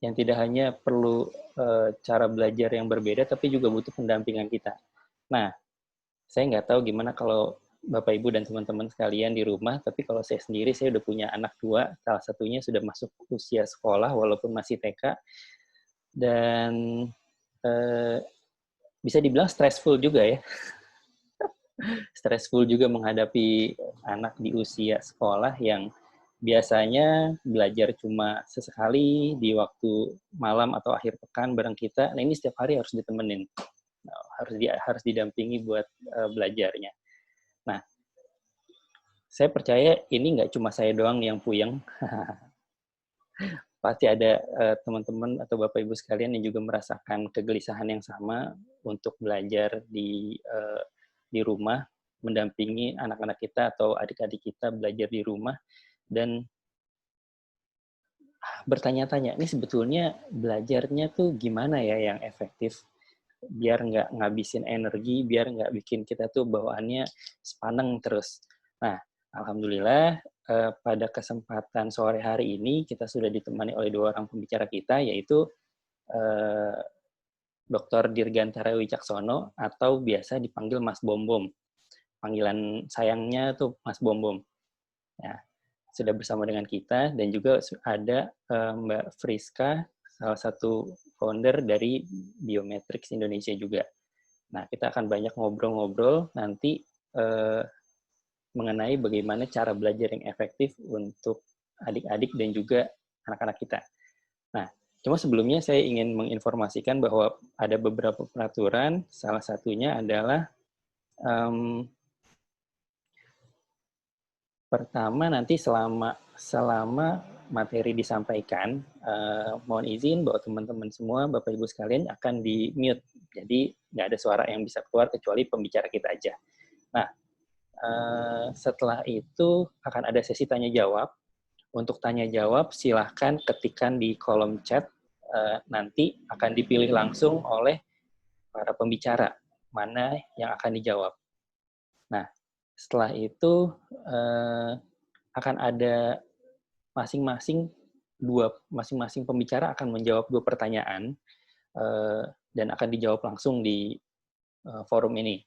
yang tidak hanya perlu cara belajar yang berbeda, tapi juga butuh pendampingan kita. Nah, saya nggak tahu gimana kalau Bapak Ibu dan teman-teman sekalian di rumah, tapi kalau saya sendiri, saya udah punya anak 2, salah satunya sudah masuk usia sekolah walaupun masih TK, dan bisa dibilang stressful juga ya. Stressful juga menghadapi anak di usia sekolah yang biasanya belajar cuma sesekali di waktu malam atau akhir pekan bareng kita. Nah, ini setiap hari harus ditemenin. Nah, harus didampingi buat belajarnya. Nah, saya percaya ini nggak cuma saya doang yang puyeng. Pasti ada teman-teman atau Bapak Ibu sekalian yang juga merasakan kegelisahan yang sama untuk belajar di rumah, mendampingi anak-anak kita atau adik-adik kita belajar di rumah, dan bertanya-tanya, ini sebetulnya belajarnya tuh gimana ya yang efektif, biar nggak ngabisin energi, biar nggak bikin kita tuh bawaannya sepaneng terus. Nah, alhamdulillah pada kesempatan sore hari ini kita sudah ditemani oleh 2 orang pembicara kita, yaitu Dr. Dirgantara Wicaksono atau biasa dipanggil Mas Bombom. Panggilan sayangnya tuh Mas Bombom. Ya, sudah bersama dengan kita, dan juga ada Mbak Friska, salah satu founder dari Biometrics Indonesia juga. Nah, kita akan banyak ngobrol-ngobrol nanti mengenai bagaimana cara belajar yang efektif untuk adik-adik dan juga anak-anak kita. Nah, cuma sebelumnya saya ingin menginformasikan bahwa ada beberapa peraturan, salah satunya adalah pertama nanti selama materi disampaikan, mohon izin bahwa teman-teman semua, Bapak Ibu sekalian akan di mute. Jadi nggak ada suara yang bisa keluar kecuali pembicara kita aja. Nah, setelah itu akan ada sesi tanya jawab. Untuk tanya jawab silahkan ketikkan di kolom chat. Nanti akan dipilih langsung oleh para pembicara mana yang akan dijawab. Nah, setelah itu akan ada masing-masing pembicara akan menjawab 2 pertanyaan dan akan dijawab langsung di forum ini.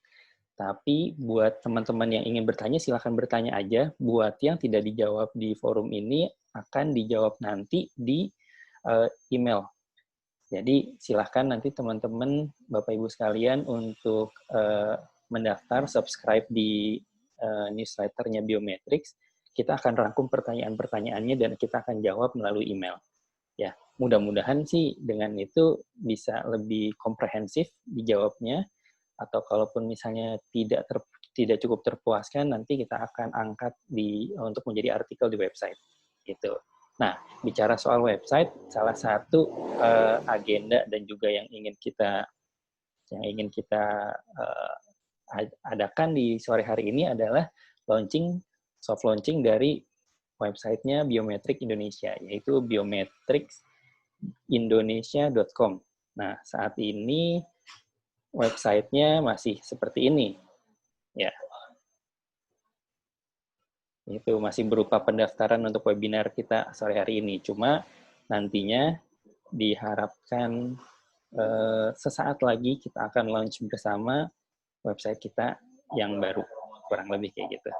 Tapi buat teman-teman yang ingin bertanya, silakan bertanya aja. Buat yang tidak dijawab di forum ini, akan dijawab nanti di email. Jadi silahkan nanti teman-teman, Bapak Ibu sekalian, untuk mendaftar, subscribe di newsletternya Biometrics. Kita akan rangkum pertanyaan-pertanyaannya dan kita akan jawab melalui email. Ya, mudah-mudahan sih dengan itu bisa lebih komprehensif dijawabnya, atau kalaupun misalnya tidak cukup terpuaskan, nanti kita akan angkat untuk menjadi artikel di website gitu. Nah, bicara soal website, salah satu agenda dan juga yang ingin kita adakan di sore hari ini adalah soft launching dari websitenya Biometric Indonesia, yaitu biometricsindonesia.com. Nah, saat ini websitenya masih seperti ini, ya. Itu masih berupa pendaftaran untuk webinar kita sore hari ini. Cuma nantinya diharapkan sesaat lagi kita akan launch bersama website kita yang baru, kurang lebih kayak gitu.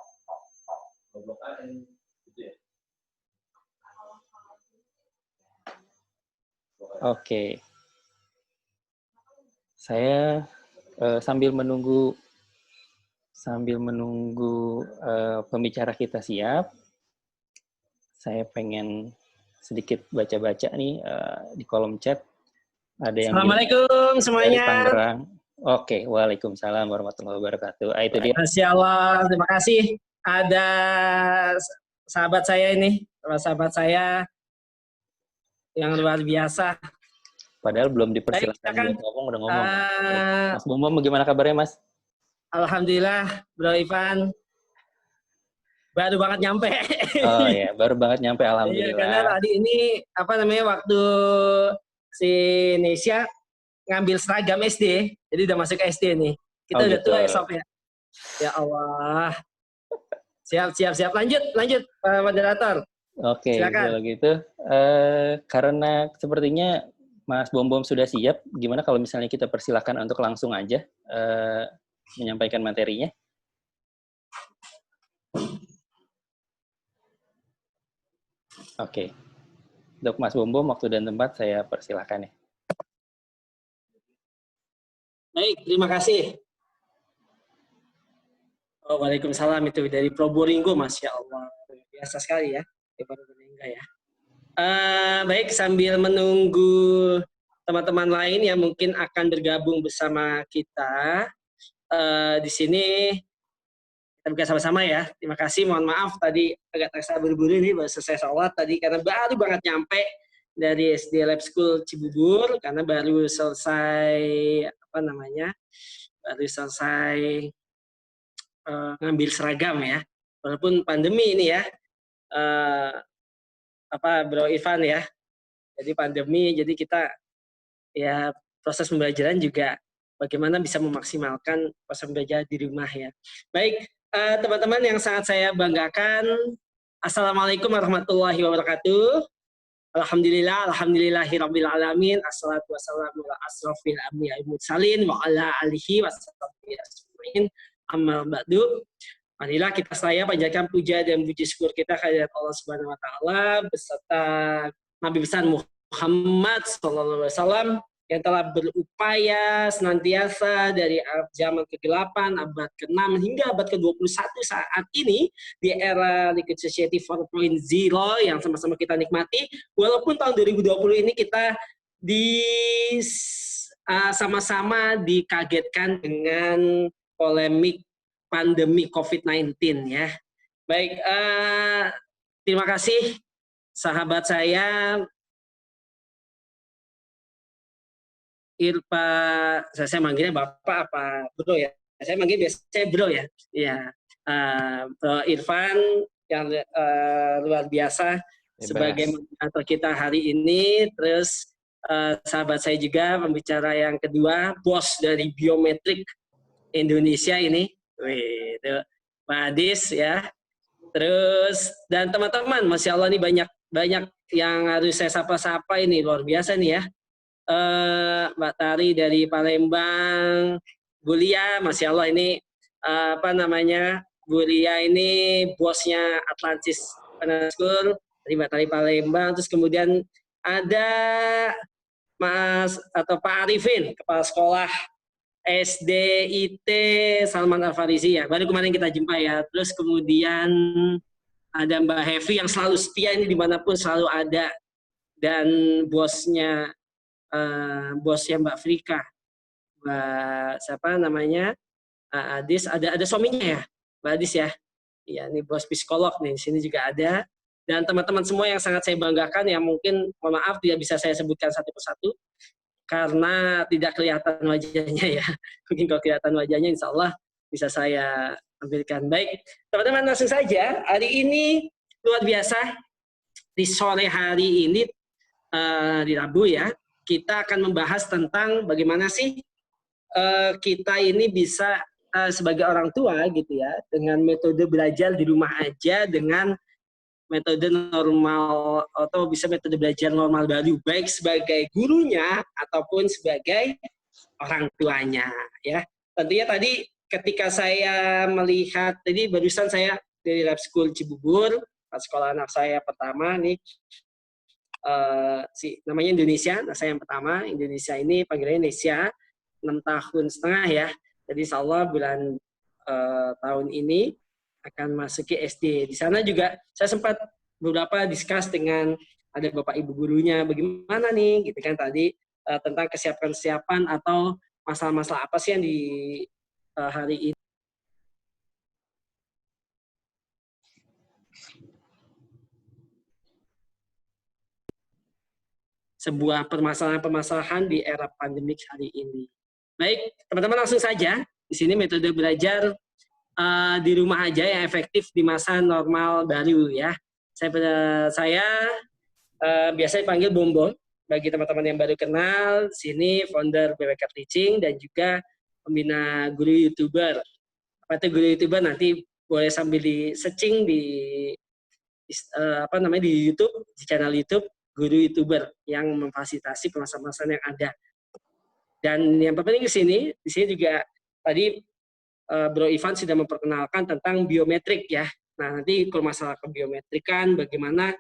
Oke. Saya sambil menunggu pembicara kita siap, saya pengen sedikit baca-baca nih di kolom chat. Ada yang Assalamualaikum semuanya. Dari Tangerang. Oke, waalaikumsalam warahmatullahi wabarakatuh. Itu dia. Masya Allah, terima kasih. Ada sahabat saya ini, sahabat saya yang luar biasa. Padahal belum dipersilakan buat ngomong, udah ngomong. Mas Bombom, bagaimana kabarnya, Mas? Alhamdulillah, Bro Ivan. Baru banget nyampe. Oh ya, baru banget nyampe, alhamdulillah. Iya, karena tadi ini waktu si Nesya ngambil seragam SD, jadi udah masuk SD nih. Kita udah tua ya, Sob ya. Ya Allah. Siap. Lanjut, Pak Moderator. Oke, Silakan. kalau gitu, karena sepertinya Mas Bom sudah siap, gimana kalau misalnya kita persilakan untuk langsung aja menyampaikan materinya? Oke, untuk Mas Bom, waktu dan tempat saya persilakan ya. Baik, terima kasih. Oh, waalaikumsalam, itu dari Probolinggo, Masya Allah. Biasa sekali ya, di Probolinggo ya. Baik, sambil menunggu teman-teman lain yang mungkin akan bergabung bersama kita, di sini kita buka sama-sama ya. Terima kasih, mohon maaf tadi agak terasa buru-buru nih, baru selesai sholat tadi, karena baru banget nyampe dari SD Lab School Cibubur, karena baru selesai, baru selesai ngambil seragam ya. Walaupun pandemi ini ya, Bro Ivan ya. Jadi pandemi, jadi kita ya proses pembelajaran juga bagaimana bisa memaksimalkan proses pembelajaran di rumah ya. Baik, teman-teman yang sangat saya banggakan, Assalamualaikum warahmatullahi wabarakatuh. Alhamdulillahirabbil alamin. Assalatu wassalamu ala asrofil anbiya'i wal mursalin wa ala alihi washabbihi ajmain. Amma ba'du. Marilah kita panjatkan puja dan puji syukur kita kehadirat Allah Subhanahu wa taala beserta Nabi besar Muhammad sallallahu alaihi wasallam yang telah berupaya senantiasa dari zaman ke-8, abad ke-6 hingga abad ke-21 saat ini di era Liquid Society 4.0 yang sama-sama kita nikmati. Walaupun tahun 2020 ini kita sama-sama dikagetkan dengan polemik pandemi COVID-19 ya. Baik, terima kasih sahabat saya Irpa, saya manggilnya Bapak apa Bro ya? Saya manggil biasanya Bro ya. Iya, Bro Irfan yang luar biasa sebagai moderator kita hari ini. Terus sahabat saya juga pembicara yang kedua, bos dari Biometrik Indonesia ini, itu Pak Adis ya. Terus dan teman-teman, Masya Allah ini banyak yang harus saya sapa-sapa ini, luar biasa nih ya. Mbak Tari dari Palembang, Bu Lia, Masya Allah ini Bu Lia ini bosnya Atlantis School dari Mbak Tari Palembang. Terus kemudian ada Mas atau Pak Arifin, kepala sekolah SDIT Salman Al-Farizi ya. Baru kemarin kita jumpa ya. Terus kemudian ada Mbak Hevi yang selalu setia ini dimanapun selalu ada. Dan bosnya Mbak Frika, Mbak siapa namanya, Adis, ada suaminya ya, Mbak Adis ya. Iya, ini bos psikolog nih, di sini juga ada. Dan teman-teman semua yang sangat saya banggakan, yang mungkin mohon maaf tidak bisa saya sebutkan satu persatu karena tidak kelihatan wajahnya ya. Mungkin kalau kelihatan wajahnya, insya Allah bisa saya tampilkan. Baik, teman-teman langsung saja. Hari ini luar biasa di sore hari ini di Rabu ya. Kita akan membahas tentang bagaimana sih kita ini bisa sebagai orang tua gitu ya, dengan metode belajar di rumah aja, dengan metode normal atau bisa metode belajar normal baru, baik sebagai gurunya ataupun sebagai orang tuanya ya. Tentunya tadi ketika saya melihat, tadi barusan saya dari Lab School Cibubur, sekolah anak saya pertama nih, namanya Indonesia, nah saya yang pertama, Indonesia ini panggilannya Indonesia, 6 tahun setengah ya. Jadi insya Allah bulan tahun ini akan masuk ke SD. Di sana juga saya sempat beberapa discuss dengan ada Bapak Ibu gurunya, bagaimana nih gitu kan tadi tentang kesiapan atau masalah-masalah apa sih yang di hari ini. Sebuah permasalahan-permasalahan di era pandemik hari ini. Baik, teman-teman langsung saja. Di sini metode belajar di rumah aja yang efektif di masa normal baru ya. Saya biasa dipanggil Bom. Bagi teman-teman yang baru kenal, sini founder BWK Teaching dan juga pembina guru YouTuber. Apa itu guru YouTuber? Nanti boleh sambil di searching di di YouTube, di channel YouTube Guru YouTuber yang memfasilitasi pemasaran-pemasaran yang ada. Dan yang terpenting di sini juga tadi Bro Ivan sudah memperkenalkan tentang biometrik ya. Nah, nanti kalau masalah kebiometrikan bagaimana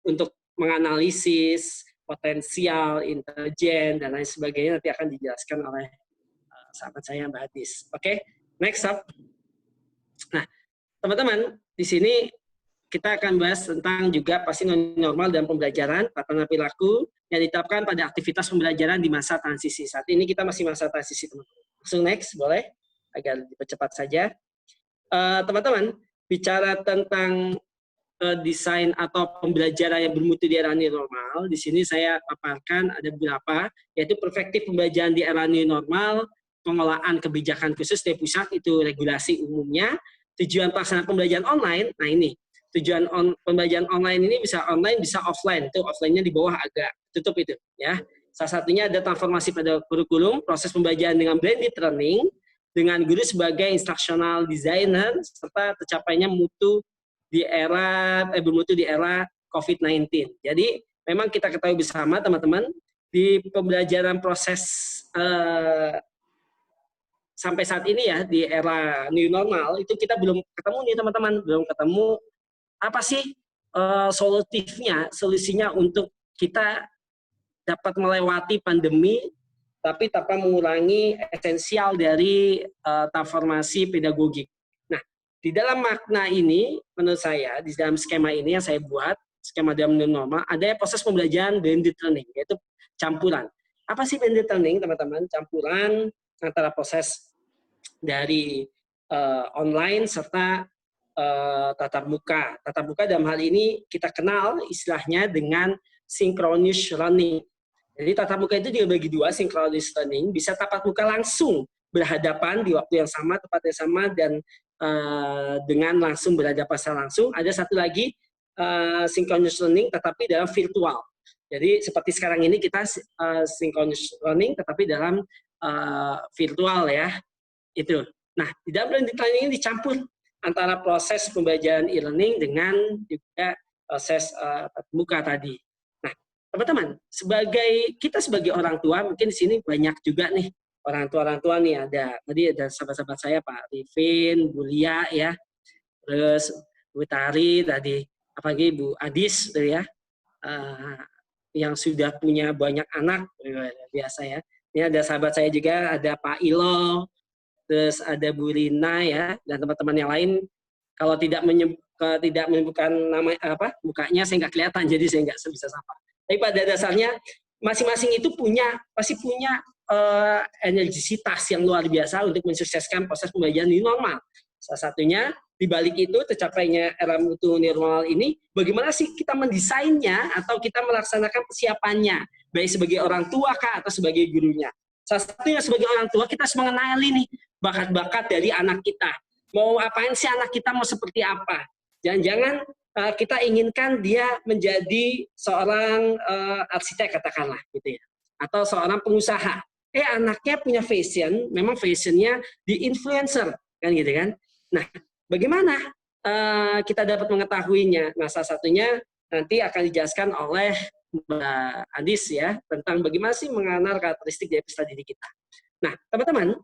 untuk menganalisis potensial, intelijen, dan lain sebagainya nanti akan dijelaskan oleh sahabat saya Mbak Hadis. Oke, next up. Nah, teman-teman, di sini kita akan bahas tentang juga pasti normal dan pembelajaran, tatanan perilaku yang ditetapkan pada aktivitas pembelajaran di masa transisi. Saat ini kita masih masa transisi, teman-teman. Langsung next, boleh? Agar dipercepat saja. Teman-teman, bicara tentang desain atau pembelajaran yang bermutu di era new normal, di sini saya paparkan ada beberapa, yaitu perspektif pembelajaran di era new normal, pengolahan kebijakan khusus dari pusat, itu regulasi umumnya, tujuan pelaksanaan pembelajaran online, nah ini, tujuan pembelajaran online ini bisa online, bisa offline, itu offline-nya di bawah agak tutup itu, ya. Salah satunya ada transformasi pada kurikulum, proses pembelajaran dengan blended learning, dengan guru sebagai instructional designer, serta tercapainya mutu di era bermutu di era COVID-19. Jadi memang kita ketahui bersama teman-teman di pembelajaran proses sampai saat ini ya di era new normal itu kita belum ketemu nih teman-teman, belum ketemu apa sih solusinya untuk kita dapat melewati pandemi tapi tanpa mengurangi esensial dari transformasi pedagogik. Nah, di dalam makna ini, menurut saya, di dalam skema ini yang saya buat, skema dalam new normal, ada proses pembelajaran blended learning, yaitu campuran. Apa sih blended learning, teman-teman? Campuran antara proses dari online serta tatap muka. Tatap muka dalam hal ini kita kenal istilahnya dengan synchronous learning. Jadi tatap muka itu dibagi dua, synchronous learning, bisa tatap muka langsung berhadapan di waktu yang sama, tempat yang sama, dan dengan langsung berhadapan secara langsung. Ada satu lagi synchronous learning tetapi dalam virtual. Jadi seperti sekarang ini kita synchronous learning tetapi dalam virtual ya. Itu. Nah, di dalam blended learning ini dicampur antara proses pembelajaran e-learning dengan juga proses tatap muka tadi. Teman-teman, kita sebagai orang tua, mungkin di sini banyak juga nih orang tua nih ada. Tadi ada sahabat-sahabat saya Pak Rifin, Bu Lia ya, terus Bu Tari tadi, apalagi Bu Adis ya, yang sudah punya banyak anak, biasa ya. Ini ada sahabat saya juga, ada Pak Ilo, terus ada Bu Rina ya, dan teman-teman yang lain. Kalau tidak menyebutkan nama mukanya saya nggak kelihatan, jadi saya nggak bisa sapa. Tapi pada dasarnya masing-masing itu pasti punya energisitas yang luar biasa untuk mensukseskan proses pembelajaran new normal. Salah satunya di balik itu tercapainya era mutu normal ini, bagaimana sih kita mendesainnya atau kita melaksanakan persiapannya, baik sebagai orang tua kah atau sebagai gurunya. Salah satunya sebagai orang tua kita harus mengenali nih bakat-bakat dari anak kita. Mau apain sih anak kita, mau seperti apa? Jangan-jangan kita inginkan dia menjadi seorang arsitek katakanlah gitu ya, atau seorang pengusaha. Anaknya punya fashion, memang fashionnya di influencer kan gitu kan. Nah, bagaimana kita dapat mengetahuinya? Nah, salah satunya nanti akan dijelaskan oleh Mbak Adis ya tentang bagaimana sih mengenal karakteristik dari peserta didik kita. Nah, teman-teman,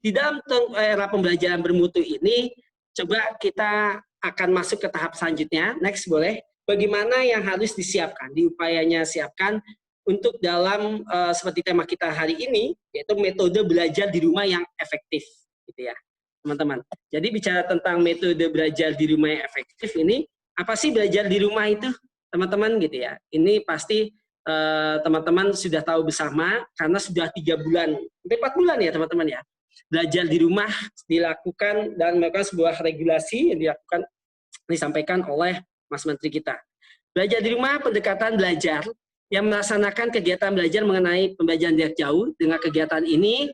di dalam era pembelajaran bermutu ini, coba kita akan masuk ke tahap selanjutnya. Next boleh. Bagaimana yang harus disiapkan, diupayanya siapkan untuk dalam seperti tema kita hari ini, yaitu metode belajar di rumah yang efektif, gitu ya, teman-teman. Jadi bicara tentang metode belajar di rumah yang efektif ini, apa sih belajar di rumah itu, teman-teman, gitu ya. Ini pasti teman-teman sudah tahu bersama karena sudah 3 bulan, 4 bulan ya teman-teman ya. Belajar di rumah dilakukan dan melakukan sebuah regulasi yang disampaikan oleh Mas Menteri kita. Belajar di rumah, pendekatan belajar yang melaksanakan kegiatan belajar mengenai pembelajaran jarak jauh. Dengan kegiatan ini,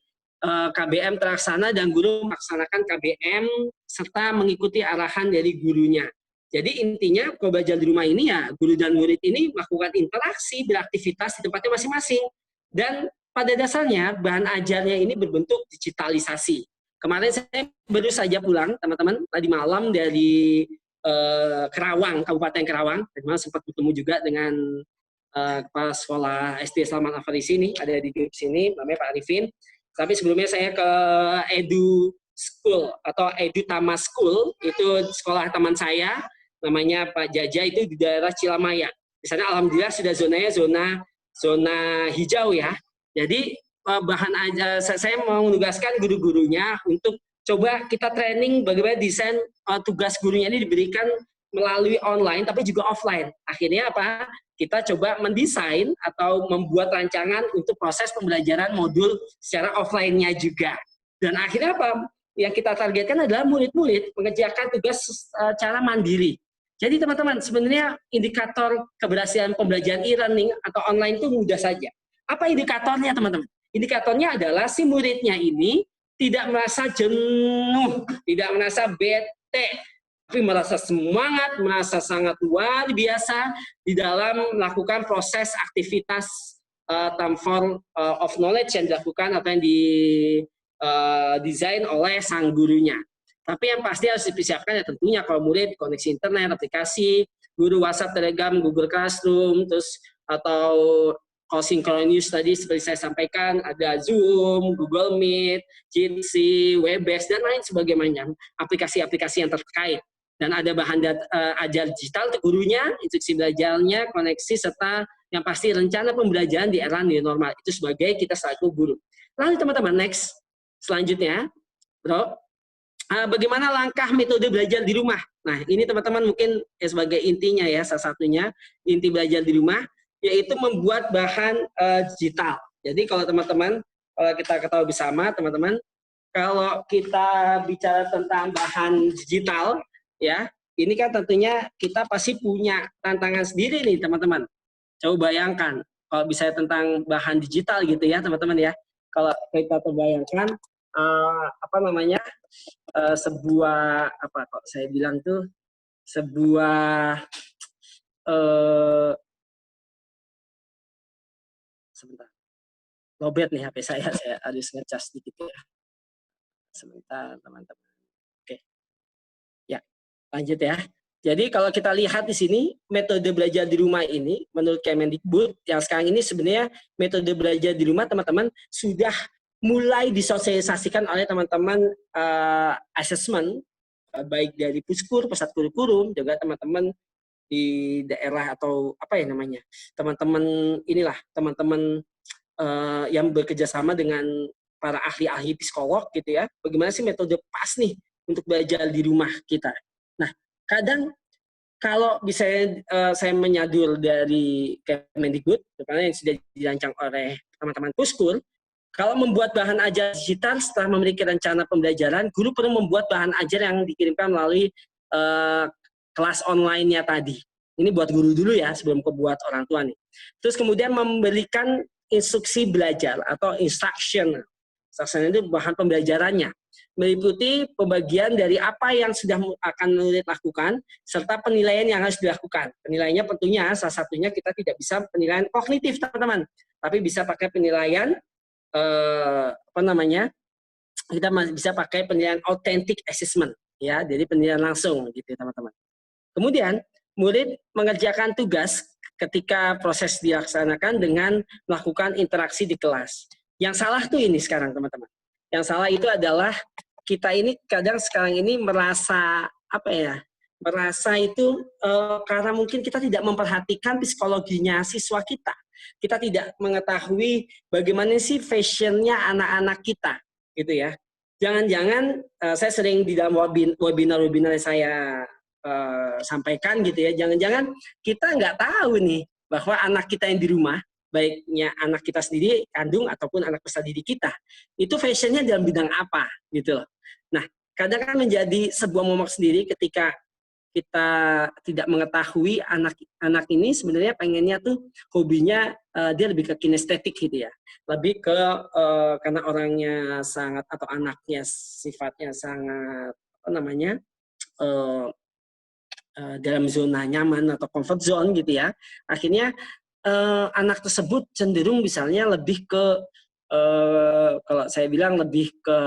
KBM terlaksana dan guru melaksanakan KBM serta mengikuti arahan dari gurunya. Jadi intinya kalau belajar di rumah ini ya guru dan murid ini melakukan interaksi, beraktivitas di tempatnya masing-masing. Dan pada dasarnya bahan ajarnya ini berbentuk digitalisasi. Kemarin saya baru saja pulang, teman-teman, tadi malam dari Kerawang, Kabupaten Kerawang. Memang sempat bertemu juga dengan kepala sekolah SD Selamat Al-Farisi ini, ada di grup sini, namanya Pak Arifin. Tapi sebelumnya saya ke Edu School atau Edu Tama School, itu sekolah teman saya, namanya Pak Jaja, itu di daerah Cilamaya. Di sana alhamdulillah sudah zonanya zona hijau ya. Jadi bahan aja saya mau menugaskan guru-gurunya untuk coba kita training bagaimana desain tugas gurunya ini diberikan melalui online tapi juga offline. Akhirnya apa? Kita coba mendesain atau membuat rancangan untuk proses pembelajaran modul secara offline-nya juga. Dan akhirnya apa? Yang kita targetkan adalah murid-murid mengerjakan tugas secara mandiri. Jadi teman-teman, sebenarnya indikator keberhasilan pembelajaran e-learning atau online itu mudah saja. Apa indikatornya teman-teman? Indikatornya adalah si muridnya ini tidak merasa jenuh, tidak merasa bete, tapi merasa semangat, merasa sangat luar biasa di dalam melakukan proses aktivitas transfer of knowledge yang dilakukan atau yang didesain oleh sang gurunya. Tapi yang pasti harus dipersiapkan ya tentunya kalau murid koneksi internet, aplikasi, guru WhatsApp, Telegram, Google Classroom, terus atau call synchronous tadi seperti saya sampaikan, ada Zoom, Google Meet, Jitsi, Webex, dan lain sebagainya, aplikasi-aplikasi yang terkait. Dan ada bahan ajar digital untuk gurunya, instruksi belajarnya, koneksi, serta yang pasti rencana pembelajaran di era new normal. Itu sebagai kita selaku guru. Lalu teman-teman, next, selanjutnya, bro, bagaimana langkah metode belajar di rumah? Nah, ini teman-teman mungkin sebagai intinya ya, salah satunya, inti belajar di rumah, yaitu membuat bahan digital. Jadi kalau teman-teman, kalau kita ketahui bersama, teman-teman, kalau kita bicara tentang bahan digital, ya, ini kan tentunya kita pasti punya tantangan sendiri nih, teman-teman. Coba bayangkan, kalau bisa tentang bahan digital gitu ya, teman-teman ya. Kalau kita terbayangkan, sebuah, apa kok saya bilang tuh, sebuah, sebentar, lobet nih HP saya harus ngecas sedikit ya. Sebentar teman-teman. Oke, ya lanjut ya. Jadi kalau kita lihat di sini metode belajar di rumah ini menurut Kemendikbud yang sekarang ini sebenarnya metode belajar di rumah teman-teman sudah mulai disosialisasikan oleh teman-teman asesmen baik dari Puskur, Pusat Kurikulum, juga teman-teman di daerah atau apa ya namanya, teman-teman inilah teman-teman yang bekerja sama dengan para ahli-ahli psikolog gitu ya, bagaimana sih metode pas nih untuk belajar di rumah kita. Nah, kadang kalau bisa saya menyadur dari Kemendikbud, yang sudah dirancang oleh teman-teman Puskur, kalau membuat bahan ajar digital setelah memiliki rencana pembelajaran, guru perlu membuat bahan ajar yang dikirimkan melalui kelas online-nya tadi. Ini buat guru dulu ya, sebelum buat orang tua nih. Terus kemudian memberikan instruksi belajar atau instruction. Instruction itu bahan pembelajarannya. Meliputi pembagian dari apa yang sudah akan murid lakukan, serta penilaian yang harus dilakukan. Penilaiannya tentunya salah satunya kita tidak bisa penilaian kognitif, teman-teman. Tapi bisa pakai penilaian, kita bisa pakai penilaian authentic assessment. Ya, jadi penilaian langsung gitu teman-teman. Kemudian, murid mengerjakan tugas ketika proses dilaksanakan dengan melakukan interaksi di kelas. Yang salah tuh ini sekarang teman-teman. Yang salah itu adalah kita ini kadang sekarang ini merasa merasa itu karena mungkin kita tidak memperhatikan psikologinya siswa kita. Kita tidak mengetahui bagaimana sih fashionnya anak-anak kita, gitu ya. Jangan-jangan saya sering di dalam webinar saya sampaikan gitu ya, jangan-jangan kita nggak tahu nih bahwa anak kita yang di rumah, baiknya anak kita sendiri kandung ataupun anak peserta didik kita, itu fashionnya dalam bidang apa gitu loh. Nah, kadang kan menjadi sebuah momok sendiri ketika kita tidak mengetahui anak ini sebenarnya pengennya tuh hobinya dia lebih ke kinestetik gitu ya, lebih ke karena orangnya sangat atau anaknya sifatnya sangat dalam zona nyaman atau comfort zone gitu ya, akhirnya anak tersebut cenderung misalnya lebih ke kalau saya bilang lebih ke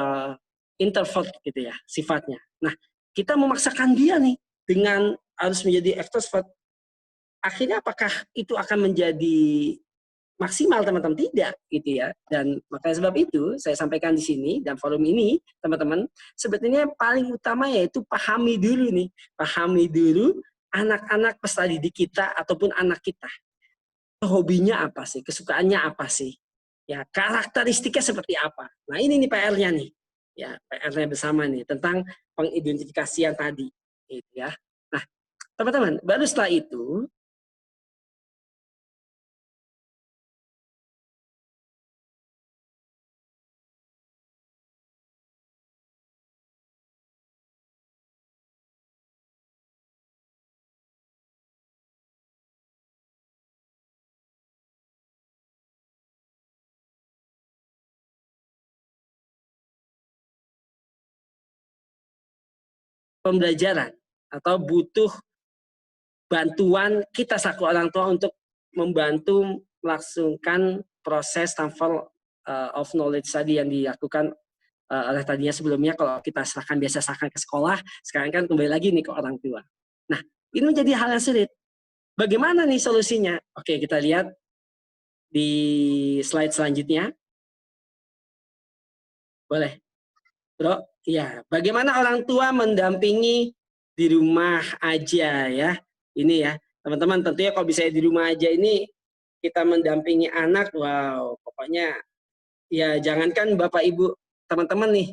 introvert gitu ya sifatnya. Nah, kita memaksakan dia nih dengan harus menjadi ekstrovert, akhirnya apakah itu akan menjadi maksimal teman-teman? Tidak gitu ya. Dan maka sebab itu saya sampaikan di sini dan forum ini teman-teman, sebetulnya yang paling utama yaitu pahami dulu nih, pahami dulu anak-anak peserta didik kita ataupun anak kita, hobinya apa sih, kesukaannya apa sih, ya karakteristiknya seperti apa. Nah ini nih PR-nya nih, ya PR-nya bersama nih tentang pengidentifikasian tadi gitu ya. Nah teman-teman, baru setelah itu pembelajaran atau butuh bantuan kita selaku orang tua untuk membantu melangsungkan proses transfer of knowledge tadi yang dilakukan oleh tadinya sebelumnya. Kalau kita biasa serahkan ke sekolah, sekarang kan kembali lagi nih ke orang tua. Nah, ini menjadi hal yang sulit. Bagaimana nih solusinya? Oke, kita lihat di slide selanjutnya. Boleh, Bro? Ya, bagaimana orang tua mendampingi di rumah aja ya? Ini ya, teman-teman, tentunya kalau bisa di rumah aja ini kita mendampingi anak, wow, pokoknya ya jangankan Bapak Ibu, teman-teman nih,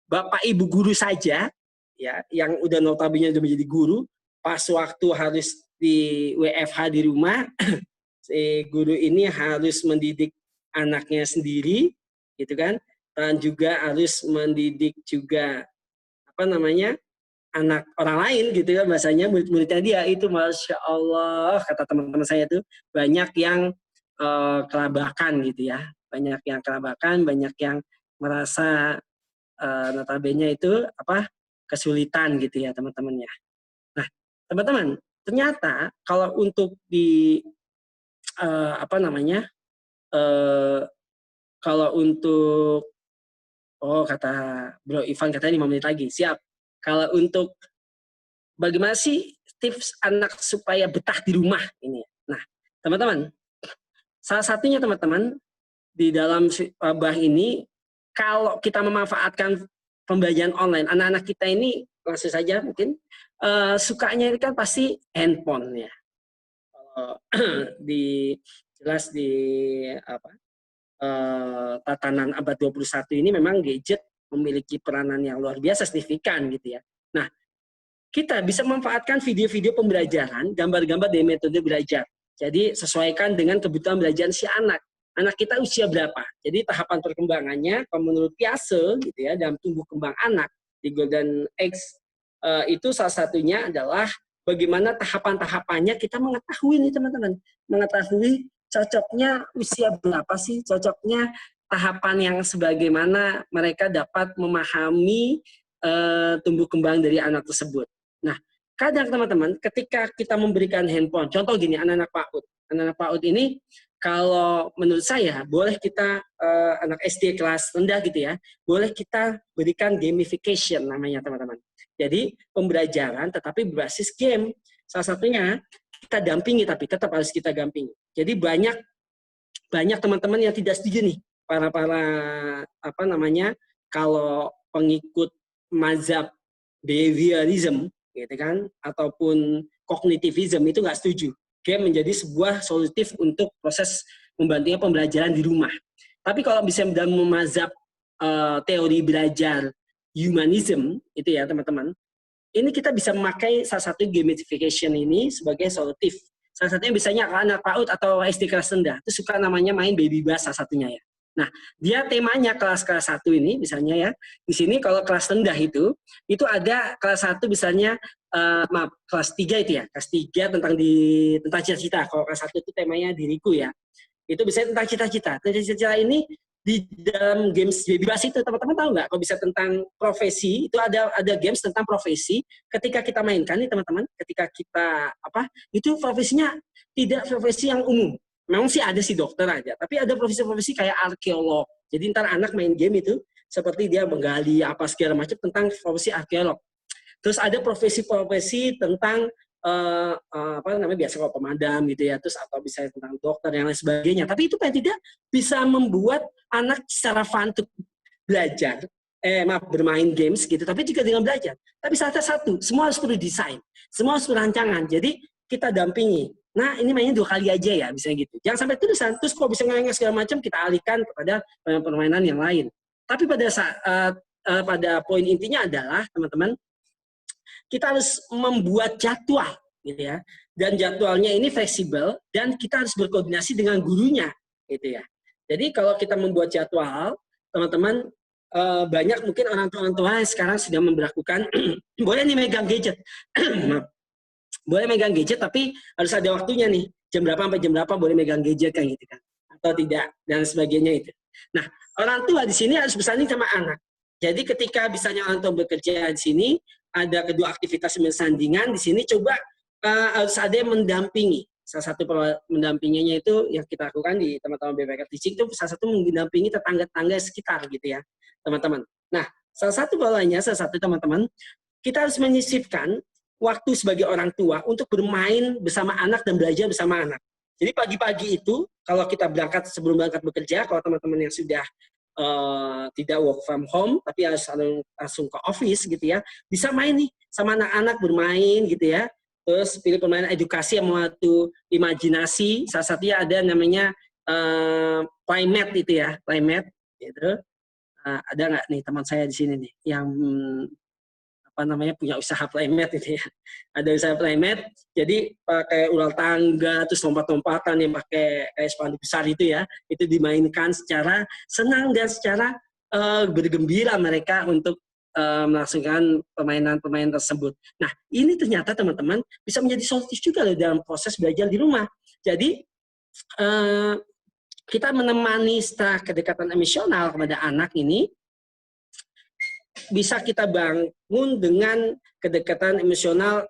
Bapak Ibu guru saja ya, yang udah notabene udah menjadi guru, pas waktu harus di WFH di rumah, si guru ini harus mendidik anaknya sendiri, gitu kan? Dan juga harus mendidik juga apa namanya anak orang lain gitu ya, bahasanya murid-muridnya dia itu, masya Allah kata teman-teman saya tuh banyak yang kelabakan gitu ya, banyak yang kelabakan, banyak yang merasa notabene itu apa kesulitan gitu ya teman-teman ya. Nah teman-teman, ternyata kalau untuk di apa namanya kalau untuk kata Bro Ivan katanya 5 menit lagi, siap. Kalau untuk bagaimana sih tips anak supaya betah di rumah ini? Nah, teman-teman, salah satunya teman-teman di dalam wabah ini, kalau kita memanfaatkan pembelajaran online, anak-anak kita ini langsung saja mungkin sukanya ini kan pasti handphone ya. Di jelas di apa tatanan abad 21 ini memang gadget memiliki peranan yang luar biasa signifikan gitu ya. Nah, kita bisa memanfaatkan video-video pembelajaran, gambar-gambar dari metode belajar. Jadi sesuaikan dengan kebutuhan belajar si anak. Anak kita usia berapa? Jadi tahapan perkembangannya, kalau menurut Piaget gitu ya, dalam tumbuh kembang anak di Golden Age itu salah satunya adalah bagaimana tahapan-tahapannya kita mengetahui nih teman-teman, mengetahui cocoknya usia berapa sih, cocoknya tahapan yang sebagaimana mereka dapat memahami tumbuh kembang dari anak tersebut. Nah, kadang teman-teman, ketika kita memberikan handphone, contoh gini, anak-anak PAUD ini, kalau menurut saya, boleh kita, anak SD kelas rendah gitu ya, boleh kita berikan gamification namanya teman-teman. Jadi, pembelajaran tetapi berbasis game. Salah satunya, kita dampingi, tapi tetap harus kita dampingi. Jadi, banyak teman-teman yang tidak setuju nih, para apa namanya, kalau pengikut mazhab behaviorism gitu kan, ataupun kognitivism itu nggak setuju. Game menjadi sebuah solutif untuk proses membantunya pembelajaran di rumah. Tapi kalau bisa dalam mazhab teori belajar humanism itu ya teman-teman, ini kita bisa memakai salah satu gamification ini sebagai solutif. Salah satunya biasanya anak PAUD atau SD kelas rendah itu suka namanya main baby bus salah satunya ya. Nah, dia temanya kelas-kelas 1 ini misalnya ya. Di sini kalau kelas rendah itu ada kelas 1 misalnya maaf, kelas 3 itu ya. Kelas 3 tentang cita-cita. Kalau kelas 1 itu temanya diriku ya. Itu bisa tentang cita-cita. Cita-cita ini di dalam games baby bus itu teman-teman tahu nggak? Kalau bisa tentang profesi itu ada games tentang profesi. Ketika kita mainkan nih teman-teman, ketika kita itu profesinya tidak profesi yang umum. Memang sih ada sih dokter aja, tapi ada profesi-profesi kayak arkeolog. Jadi ntar anak main game itu seperti dia menggali apa segala macam tentang profesi arkeolog. Terus ada profesi-profesi tentang biasa kalau pemadam gitu ya, terus atau bisa tentang dokter yang lain sebagainya. Tapi itu paling tidak bisa membuat anak secara fun untuk belajar, bermain games gitu, tapi juga dengan belajar. Tapi satu, semua harus perlu desain, semua harus perancangan. Jadi kita dampingi. Nah, ini mainnya 2 kali aja ya, bisa gitu. Jangan sampai tulisan, terus kalau bisa ngelengah segala macam, kita alihkan kepada permainan yang lain. Tapi pada saat pada poin intinya adalah teman-teman, kita harus membuat jadwal gitu ya, dan jadwalnya ini fleksibel dan kita harus berkoordinasi dengan gurunya gitu ya. Jadi kalau kita membuat jadwal, teman-teman, banyak mungkin orang tua sekarang sudah memberlakukan boleh nih megang gadget boleh megang gadget tapi harus ada waktunya nih, jam berapa sampai jam berapa boleh megang gadget kan gitu kan, atau tidak dan sebagainya itu. Nah, orang tua di sini harus bersanding sama anak. Jadi ketika misalnya orang tua bekerja di sini, ada kedua aktivitas bersandingan di sini, coba harus ada yang mendampingi. Salah satu mendampinginya itu yang kita lakukan di teman-teman BPK Teaching itu salah satu mendampingi tetangga-tetangga sekitar gitu ya, teman-teman. Nah, salah satu teman-teman, kita harus menyisipkan waktu sebagai orang tua untuk bermain bersama anak dan belajar bersama anak. Jadi pagi-pagi itu kalau kita sebelum berangkat bekerja, kalau teman-teman yang sudah tidak work from home tapi harus langsung ke office gitu ya, bisa main nih sama anak-anak, bermain gitu ya. Terus pilih permainan edukasi yang membantu imajinasi. Salah satunya ada namanya playmat itu ya, playmat gitu. Ada nggak nih teman saya di sini nih yang punya usaha playmat itu ya. Ada usaha playmat, jadi pakai ular tangga, terus lompat-lompatan yang pakai kayak spanduk besar itu ya, itu dimainkan secara senang dan secara bergembira mereka untuk melaksanakan permainan-permainan tersebut. Nah, ini ternyata teman-teman bisa menjadi solutif juga loh dalam proses belajar di rumah. Jadi kita menemani setelah kedekatan emosional kepada anak ini, bisa kita bangun dengan kedekatan emosional,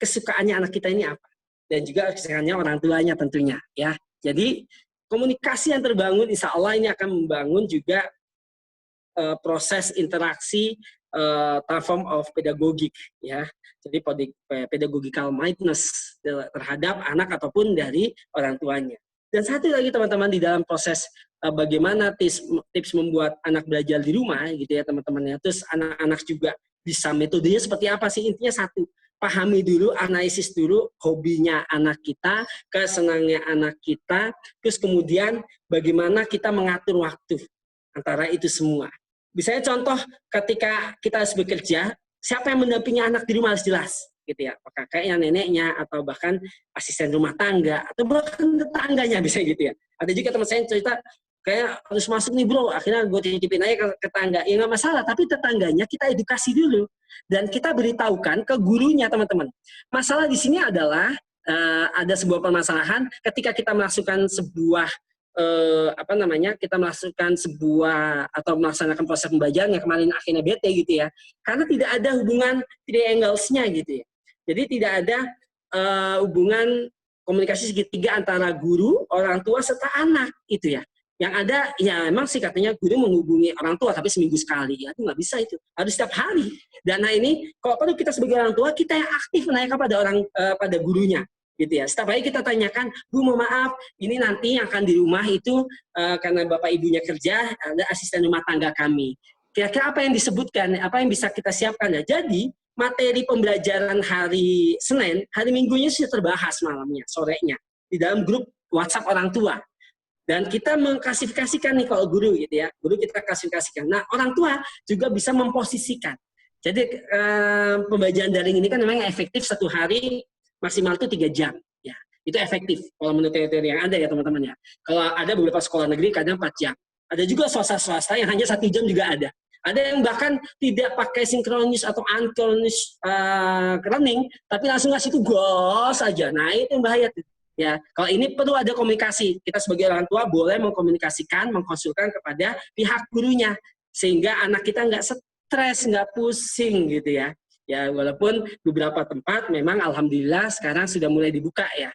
kesukaannya anak kita ini apa, dan juga kesukaannya orang tuanya tentunya ya. Jadi komunikasi yang terbangun insya Allah ini akan membangun juga proses interaksi transform of pedagogik ya. Jadi pedagogical mindedness terhadap anak ataupun dari orang tuanya. Dan satu lagi teman-teman, di dalam proses bagaimana tips membuat anak belajar di rumah gitu ya teman-teman ya. Terus anak-anak juga bisa metodenya seperti apa sih? Intinya satu, pahami dulu, analisis dulu hobinya anak kita, kesenangannya anak kita, terus kemudian bagaimana kita mengatur waktu antara itu semua. Misalnya contoh ketika kita harus bekerja, siapa yang mendampingi anak di rumah harus jelas gitu ya, kakeknya, neneknya, atau bahkan asisten rumah tangga, atau bahkan tetangganya bisa gitu ya. Ada juga teman saya yang cerita, kayak harus masuk nih bro, akhirnya gue titipin aja ke tetangga. Ya nggak masalah, tapi tetangganya kita edukasi dulu. Dan kita beritahukan ke gurunya teman-teman. Masalah di sini adalah, ada sebuah permasalahan ketika kita melakukan sebuah, kita melakukan sebuah, atau melaksanakan proses pembelajaran yang kemarin akhirnya bete gitu ya. Karena tidak ada hubungan triangles-nya gitu ya. Jadi tidak ada hubungan komunikasi segitiga antara guru, orang tua, serta anak itu ya. Yang ada, ya memang sih katanya guru menghubungi orang tua tapi seminggu sekali. Ya itu nggak bisa itu. Harus setiap hari. Dan nah ini, kalau perlu kita sebagai orang tua, kita yang aktif menanyakan pada gurunya. Gitu ya. Setiap hari kita tanyakan, Bu mohon maaf, ini nanti yang akan di rumah itu, karena bapak ibunya kerja, ada asisten rumah tangga kami. Kira-kira apa yang disebutkan, apa yang bisa kita siapkan ya. Jadi, materi pembelajaran hari Senin, hari Minggunya sudah terbahas malamnya, sorenya, di dalam grup WhatsApp orang tua. Dan kita mengklasifikasikan nih kalau guru gitu ya, guru kita klasifikasikan. Nah, orang tua juga bisa memposisikan. Jadi pembelajaran daring ini kan memang efektif satu hari maksimal itu 3 jam. Ya, itu efektif kalau menurut teori yang ada ya teman-teman ya. Kalau ada beberapa sekolah negeri kadang 4 jam. Ada juga swasta yang hanya 1 jam juga ada. Ada yang bahkan tidak pakai sinkronis atau unkronis learning, tapi langsung ngasih tugas aja. Nah, itu yang bahaya tuh. Ya, kalau ini perlu ada komunikasi. Kita sebagai orang tua boleh mengkomunikasikan, mengkonsulkan kepada pihak gurunya, sehingga anak kita nggak stres, nggak pusing gitu ya. Ya, walaupun beberapa tempat memang alhamdulillah sekarang sudah mulai dibuka ya.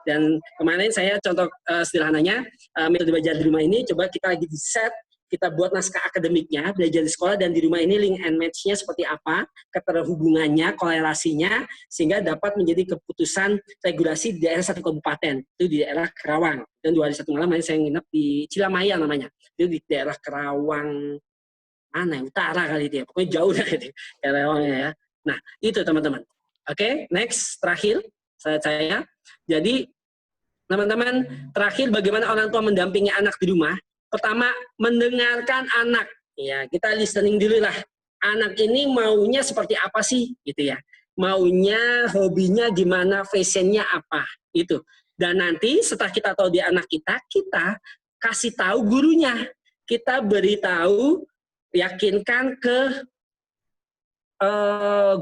Dan kemarin saya contoh sederhananya metode belajar di rumah ini coba kita lagi di set kita buat naskah akademiknya, belajar di sekolah dan di rumah ini link and match-nya seperti apa, keterhubungannya, korelasinya, sehingga dapat menjadi keputusan regulasi di daerah satu kabupaten, itu di daerah Kerawang. Dan 2 hari 1 malam saya nginep di Cilamaya namanya, itu di daerah Kerawang, mana ya, utara kali itu ya, pokoknya jauh dari Kerawangnya ya. Nah, itu teman-teman. Oke, next, terakhir, saya. Jadi, teman-teman, terakhir bagaimana orang tua mendampingi anak di rumah. Pertama, mendengarkan anak. Ya, kita listening dulu lah. Anak ini maunya seperti apa sih, gitu ya. Maunya, hobinya gimana, fashionnya apa, itu. Dan nanti setelah kita tahu di anak kita kasih tahu gurunya. Kita beritahu, yakinkan ke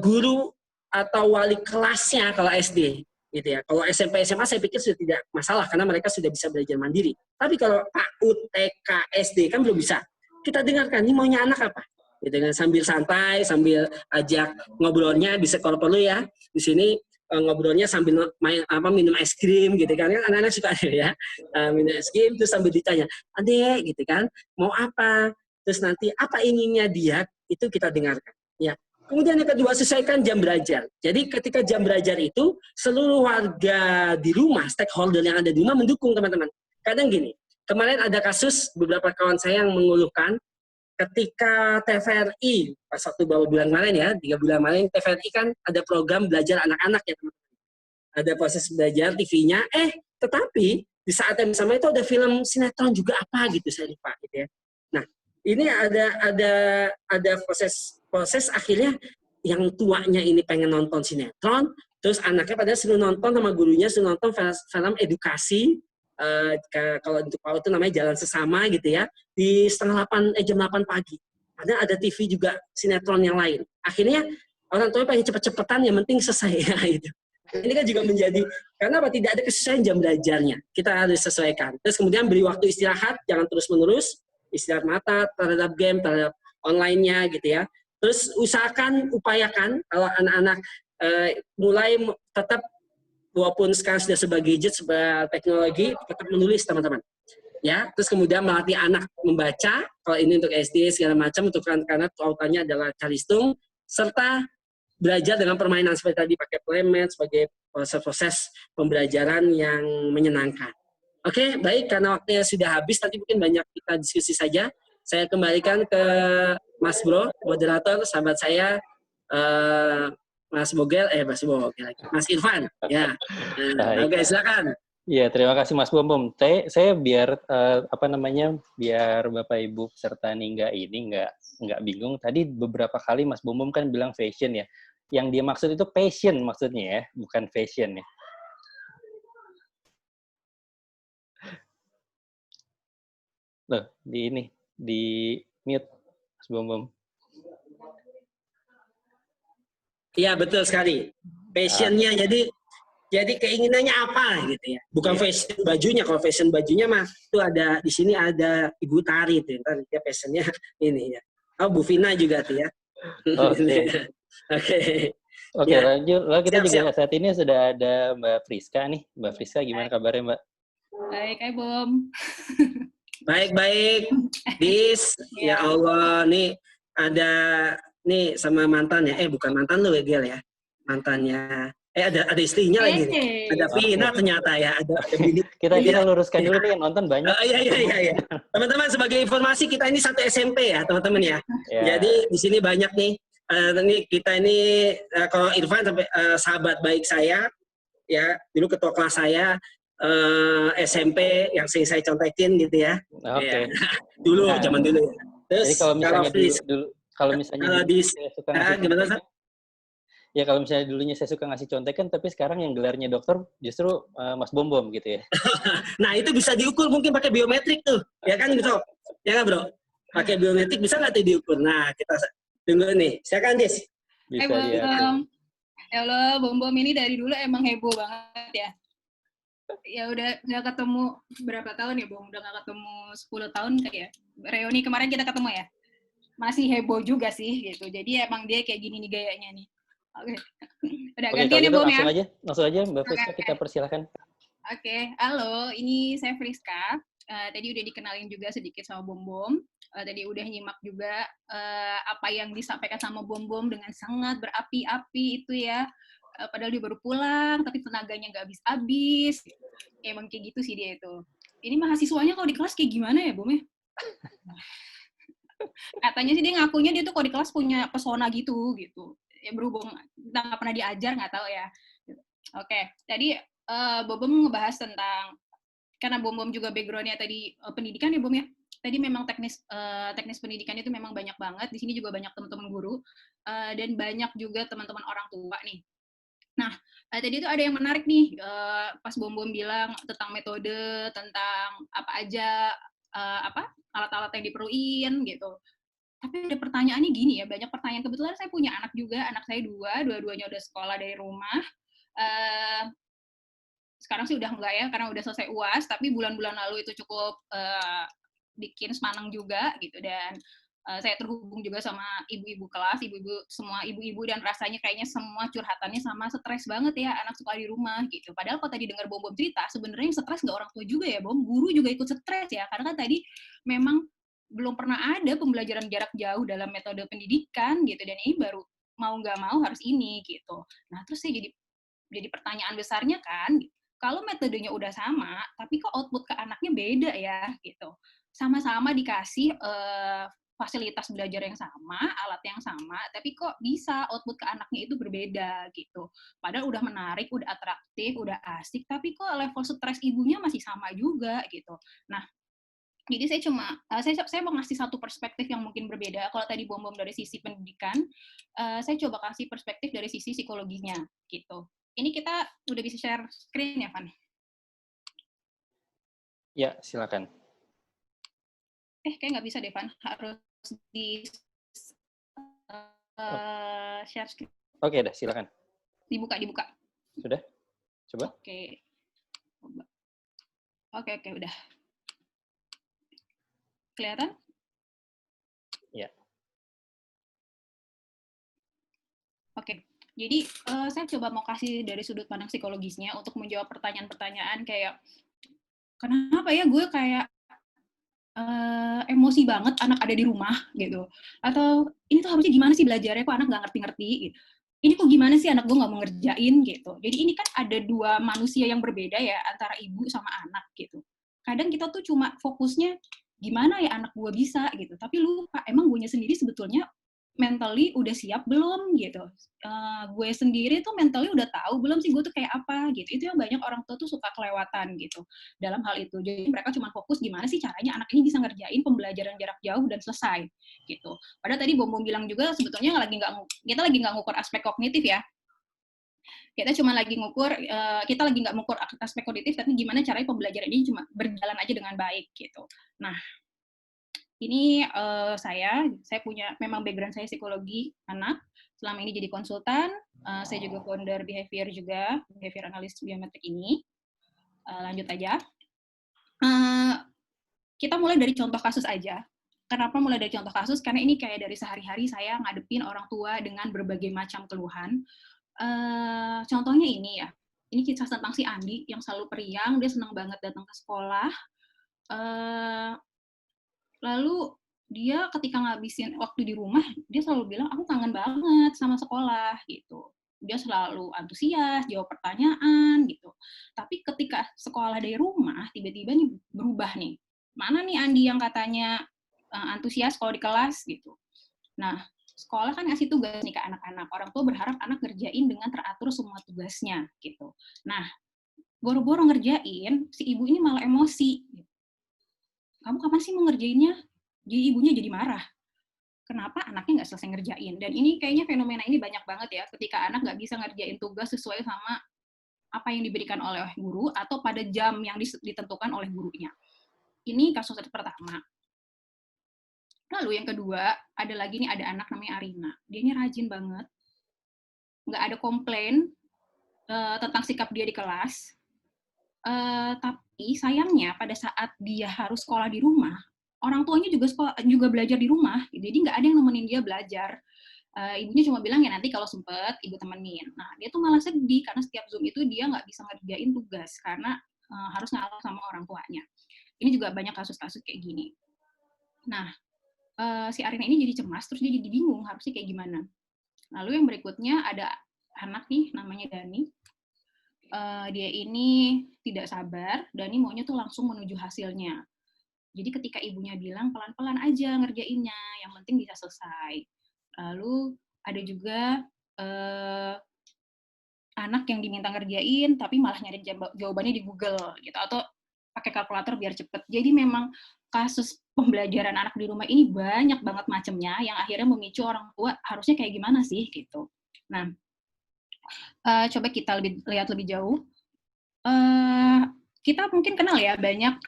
guru atau wali kelasnya kalau SD. Gitu ya. Kalau SMP SMA saya pikir sudah tidak masalah karena mereka sudah bisa belajar mandiri. Tapi kalau PAUD, TK, SD kan belum bisa. Kita dengarkan ini maunya anak apa. Gitu kan, sambil santai, sambil ajak ngobrolnya bisa kalau perlu ya. Di sini ngobrolnya sambil minum es krim gitu kan. Anak-anak suka ya. Minum es krim terus sambil ditanya, "Adek," gitu kan, "mau apa?" Terus nanti apa inginnya dia itu kita dengarkan. Ya. Kemudian yang kedua, sesuaikan jam belajar. Jadi ketika jam belajar itu, seluruh warga di rumah, stakeholder yang ada di rumah mendukung teman-teman. Kadang gini, kemarin ada kasus beberapa kawan saya yang mengeluhkan, ketika TVRI, pas waktu beberapa bulan kemarin ya, 3 bulan kemarin, TVRI kan ada program belajar anak-anak ya teman-teman. Ada proses belajar TV-nya, tetapi di saat yang sama itu ada film sinetron juga apa gitu, saya lupa gitu ya. Nah, ini ada proses akhirnya yang tuanya ini pengen nonton sinetron, terus anaknya pada suruh nonton sama gurunya suruh nonton film edukasi, kalau untuk PAUD itu namanya Jalan Sesama gitu ya, di jam 8 pagi. Ada TV juga sinetron yang lain. Akhirnya orang tua pengen cepet-cepetan, yang penting selesai ya gitu. Ini kan juga menjadi, karena apa? Tidak ada kesesuaian jam belajarnya. Kita harus sesuaikan. Terus kemudian beri waktu istirahat, jangan terus-menerus, istirahat mata terhadap game, terhadap online-nya gitu ya. Terus upayakan kalau anak-anak mulai tetap, walaupun sekarang sudah sebagai gadget, sebagai teknologi, tetap menulis teman-teman. Ya, terus kemudian melatih anak membaca, kalau ini untuk SD segala macam, untuk karena kautannya adalah calistung, serta belajar dengan permainan seperti tadi, pakai playmat sebagai proses-proses pembelajaran yang menyenangkan. Oke, baik, karena waktunya sudah habis, nanti mungkin banyak kita diskusi saja. Saya kembalikan ke Mas Bro, moderator, sahabat saya, Mas Mas Irfan. Ya, oke, silakan. Iya, terima kasih Mas Bom. Saya biar biar Bapak Ibu peserta Ningga ini nggak bingung. Tadi beberapa kali Mas Bom kan bilang fashion ya. Yang dia maksud itu passion maksudnya ya, bukan fashion ya. Loh, di mute Mas Bom. Iya, betul sekali. Passionnya, jadi keinginannya apa gitu ya. Bukan fashion bajunya. Kalau fashion bajunya mah itu ada di sini ada Ibu Tari tuh. Ntar dia passionnya ini ya. Oh, Bu Vina juga tuh ya. Oke, lanjut. Lalu kita juga saat ini sudah ada Mbak Friska nih. Mbak Friska, gimana kabarnya, Mbak? Baik, hai Bom. Baik. Dis, ya Allah, nih ada nih sama mantannya. Bukan mantan lu ya, Gel ya. Mantannya. Ada istrinya lagi nih. Ada Vina ternyata ya. Ada kita luruskan dulu nih, yang nonton banyak. Iya. Teman-teman, sebagai informasi, kita ini satu SMP ya, teman-teman ya. Jadi di sini banyak nih. Kita ini kalau Irfan sampai sahabat baik saya ya, dulu ketua kelas saya SMP yang sering saya contekin gitu ya. Oke. Zaman dulu. Terus jadi kalau misalnya saya suka ngasih ya kalau misalnya dulunya saya suka ngasih contekan, tapi sekarang yang gelarnya dokter justru Mas Bom gitu ya. Nah, itu bisa diukur mungkin pakai biometrik tuh, ya kan gitu, ya kan Bro? Pakai biometrik bisa nggak tuh diukur? Nah, kita tunggu nih. Silakan Dis. Bisa diatur. Halo, Bom ini dari dulu emang heboh banget ya. Ya udah nggak ketemu berapa tahun ya, Bom? Udah nggak ketemu 10 tahun kayak. Reuni kemarin kita ketemu ya. Masih heboh juga sih gitu. Jadi emang dia kayak gini nih gayanya nih. Oke. Udah gantian ya, Bom ya. Langsung aja Mbak Friska, kita persilahkan. Oke, halo, ini saya Friska. Tadi udah dikenalin juga sedikit sama Bom Bom. Tadi udah nyimak juga apa yang disampaikan sama Bom Bom dengan sangat berapi-api itu ya. Padahal dia baru pulang, tapi tenaganya nggak habis-habis. Emang kayak gitu sih dia itu. Ini mahasiswanya kalau di kelas kayak gimana ya, Bom ya? Katanya sih dia ngakunya dia tuh kalau di kelas punya pesona gitu. Ya berhubung kita nggak pernah diajar, nggak tahu ya. Oke, tadi Bom Bom ngebahas tentang, karena Bom Bom juga background-nya tadi pendidikan ya Bom ya. Tadi memang teknis pendidikan itu memang banyak banget. Di sini juga banyak teman-teman guru dan banyak juga teman-teman orang tua nih. Nah, tadi itu ada yang menarik nih pas Bom Bom bilang tentang metode, tentang apa aja alat-alat yang diperluin gitu. Tapi ada pertanyaannya gini ya, banyak pertanyaan. Kebetulan saya punya anak juga, anak saya dua-duanya udah sekolah dari rumah. Sekarang sih udah enggak ya, karena udah selesai UAS, tapi bulan-bulan lalu itu cukup bikin semaneng juga gitu, dan saya terhubung juga sama ibu-ibu kelas, semua ibu-ibu, dan rasanya kayaknya semua curhatannya sama, stres banget ya anak sekolah di rumah gitu. Padahal kalau tadi dengar Bom Bom cerita, sebenarnya yang stres nggak orang tua juga ya Bom, guru juga ikut stres ya, karena kan tadi memang belum pernah ada pembelajaran jarak jauh dalam metode pendidikan gitu, dan ini baru mau nggak mau harus ini gitu. Nah terus saya jadi pertanyaan besarnya kan, kalau metodenya udah sama, tapi kok output ke anaknya beda ya gitu. Sama-sama dikasih fasilitas belajar yang sama, alat yang sama, tapi kok bisa output ke anaknya itu berbeda gitu. Padahal udah menarik, udah atraktif, udah asik, tapi kok level stres ibunya masih sama juga gitu. Nah, jadi saya mau ngasih satu perspektif yang mungkin berbeda. Kalau tadi Bom Bom dari sisi pendidikan, saya coba kasih perspektif dari sisi psikologinya gitu. Ini kita udah bisa share screen ya, Van? Ya, silakan. Kayak nggak bisa deh, Van. Harus di share screen. Oke, dah, silakan. Dibuka. Sudah? Coba. Oke, udah. Kelihatan? Ya. Oke. Jadi saya coba mau kasih dari sudut pandang psikologisnya untuk menjawab pertanyaan-pertanyaan kayak, kenapa ya gue kayak emosi banget anak ada di rumah gitu, atau ini tuh harusnya gimana sih belajarnya kok anak nggak ngerti-ngerti gitu, ini kok gimana sih anak gue nggak mau ngerjain gitu. Jadi ini kan ada dua manusia yang berbeda ya, antara ibu sama anak gitu. Kadang kita tuh cuma fokusnya gimana ya anak gue bisa gitu, tapi lupa emang gue sendiri sebetulnya mentally udah siap belum gitu. Gue sendiri tuh mentally udah tahu belum sih gue tuh kayak apa gitu. Itu yang banyak orang tua tuh suka kelewatan gitu dalam hal itu. Jadi mereka cuma fokus gimana sih caranya anak ini bisa ngerjain pembelajaran jarak jauh dan selesai gitu. Padahal tadi Bom Bom bilang juga sebetulnya kita lagi nggak ngukur aspek kognitif ya. Kita cuma lagi ngukur, kita lagi nggak ngukur aspek kognitif, tapi gimana caranya pembelajaran ini cuma berjalan aja dengan baik gitu. Nah, ini saya punya, memang background saya psikologi anak, selama ini jadi konsultan, saya juga founder behavior analyst biometrik ini. Lanjut aja. Kita mulai dari contoh kasus aja. Kenapa mulai dari contoh kasus? Karena ini kayak dari sehari-hari saya ngadepin orang tua dengan berbagai macam keluhan. Contohnya ini ya, ini kisah tentang si Andi yang selalu periang, dia senang banget datang ke sekolah. Lalu dia ketika ngabisin waktu di rumah, dia selalu bilang, aku kangen banget sama sekolah, gitu. Dia selalu antusias, jawab pertanyaan, gitu. Tapi ketika sekolah dari rumah, tiba-tiba nih berubah nih. Mana nih Andi yang katanya antusias kalau di kelas, gitu. Nah, sekolah kan ngasih tugas nih ke anak-anak. Orang tua berharap anak ngerjain dengan teratur semua tugasnya, gitu. Nah, boro-boro ngerjain, si ibu ini malah emosi, gitu. Kamu kapan sih mau ngerjainnya? Jadi ibunya jadi marah. Kenapa anaknya nggak selesai ngerjain? Dan ini kayaknya fenomena ini banyak banget ya, ketika anak nggak bisa ngerjain tugas sesuai sama apa yang diberikan oleh guru atau pada jam yang ditentukan oleh gurunya. Ini kasus pertama. Lalu yang kedua, ada lagi nih, ada anak namanya Arina. Dia ini rajin banget. Nggak ada komplain tentang sikap dia di kelas. Tapi sayangnya pada saat dia harus sekolah di rumah, orang tuanya juga belajar di rumah, jadi nggak ada yang nemenin dia belajar. Ibunya cuma bilang ya nanti kalau sempet ibu temenin. Nah dia tuh malah sedih karena setiap Zoom itu dia nggak bisa ngerjain tugas karena harus ngalah sama orang tuanya. Ini juga banyak kasus-kasus kayak gini. Nah, si Arina ini jadi cemas, terus dia jadi bingung harusnya kayak gimana. Lalu yang berikutnya ada anak nih, namanya Dani. Dia ini tidak sabar, Dani maunya tuh langsung menuju hasilnya. Jadi ketika ibunya bilang pelan-pelan aja ngerjainnya, yang penting bisa selesai. Lalu ada juga anak yang diminta ngerjain tapi malah nyari jawabannya di Google gitu, atau pakai kalkulator biar cepet. Jadi memang kasus pembelajaran anak di rumah ini banyak banget macamnya yang akhirnya memicu orang tua harusnya kayak gimana sih gitu. Nah, coba kita lihat lebih jauh. Kita mungkin kenal ya banyak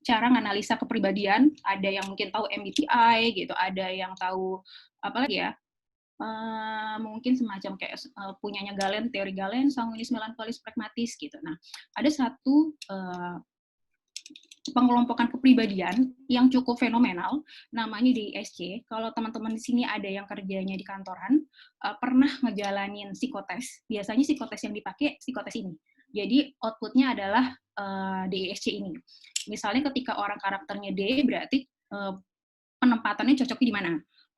cara menganalisa kepribadian, ada yang mungkin tahu MBTI gitu, ada yang tahu apa lagi ya, mungkin semacam kayak punyanya Galen, teori Galen, sanguinis, melankolis, pragmatis gitu. Nah, ada satu pengelompokan kepribadian yang cukup fenomenal, namanya DISC. Kalau teman-teman di sini ada yang kerjanya di kantoran, pernah ngejalanin psikotes. Biasanya psikotes yang dipakai psikotes ini. Jadi outputnya adalah DISC ini. Misalnya ketika orang karakternya D, berarti penempatannya cocoknya di mana.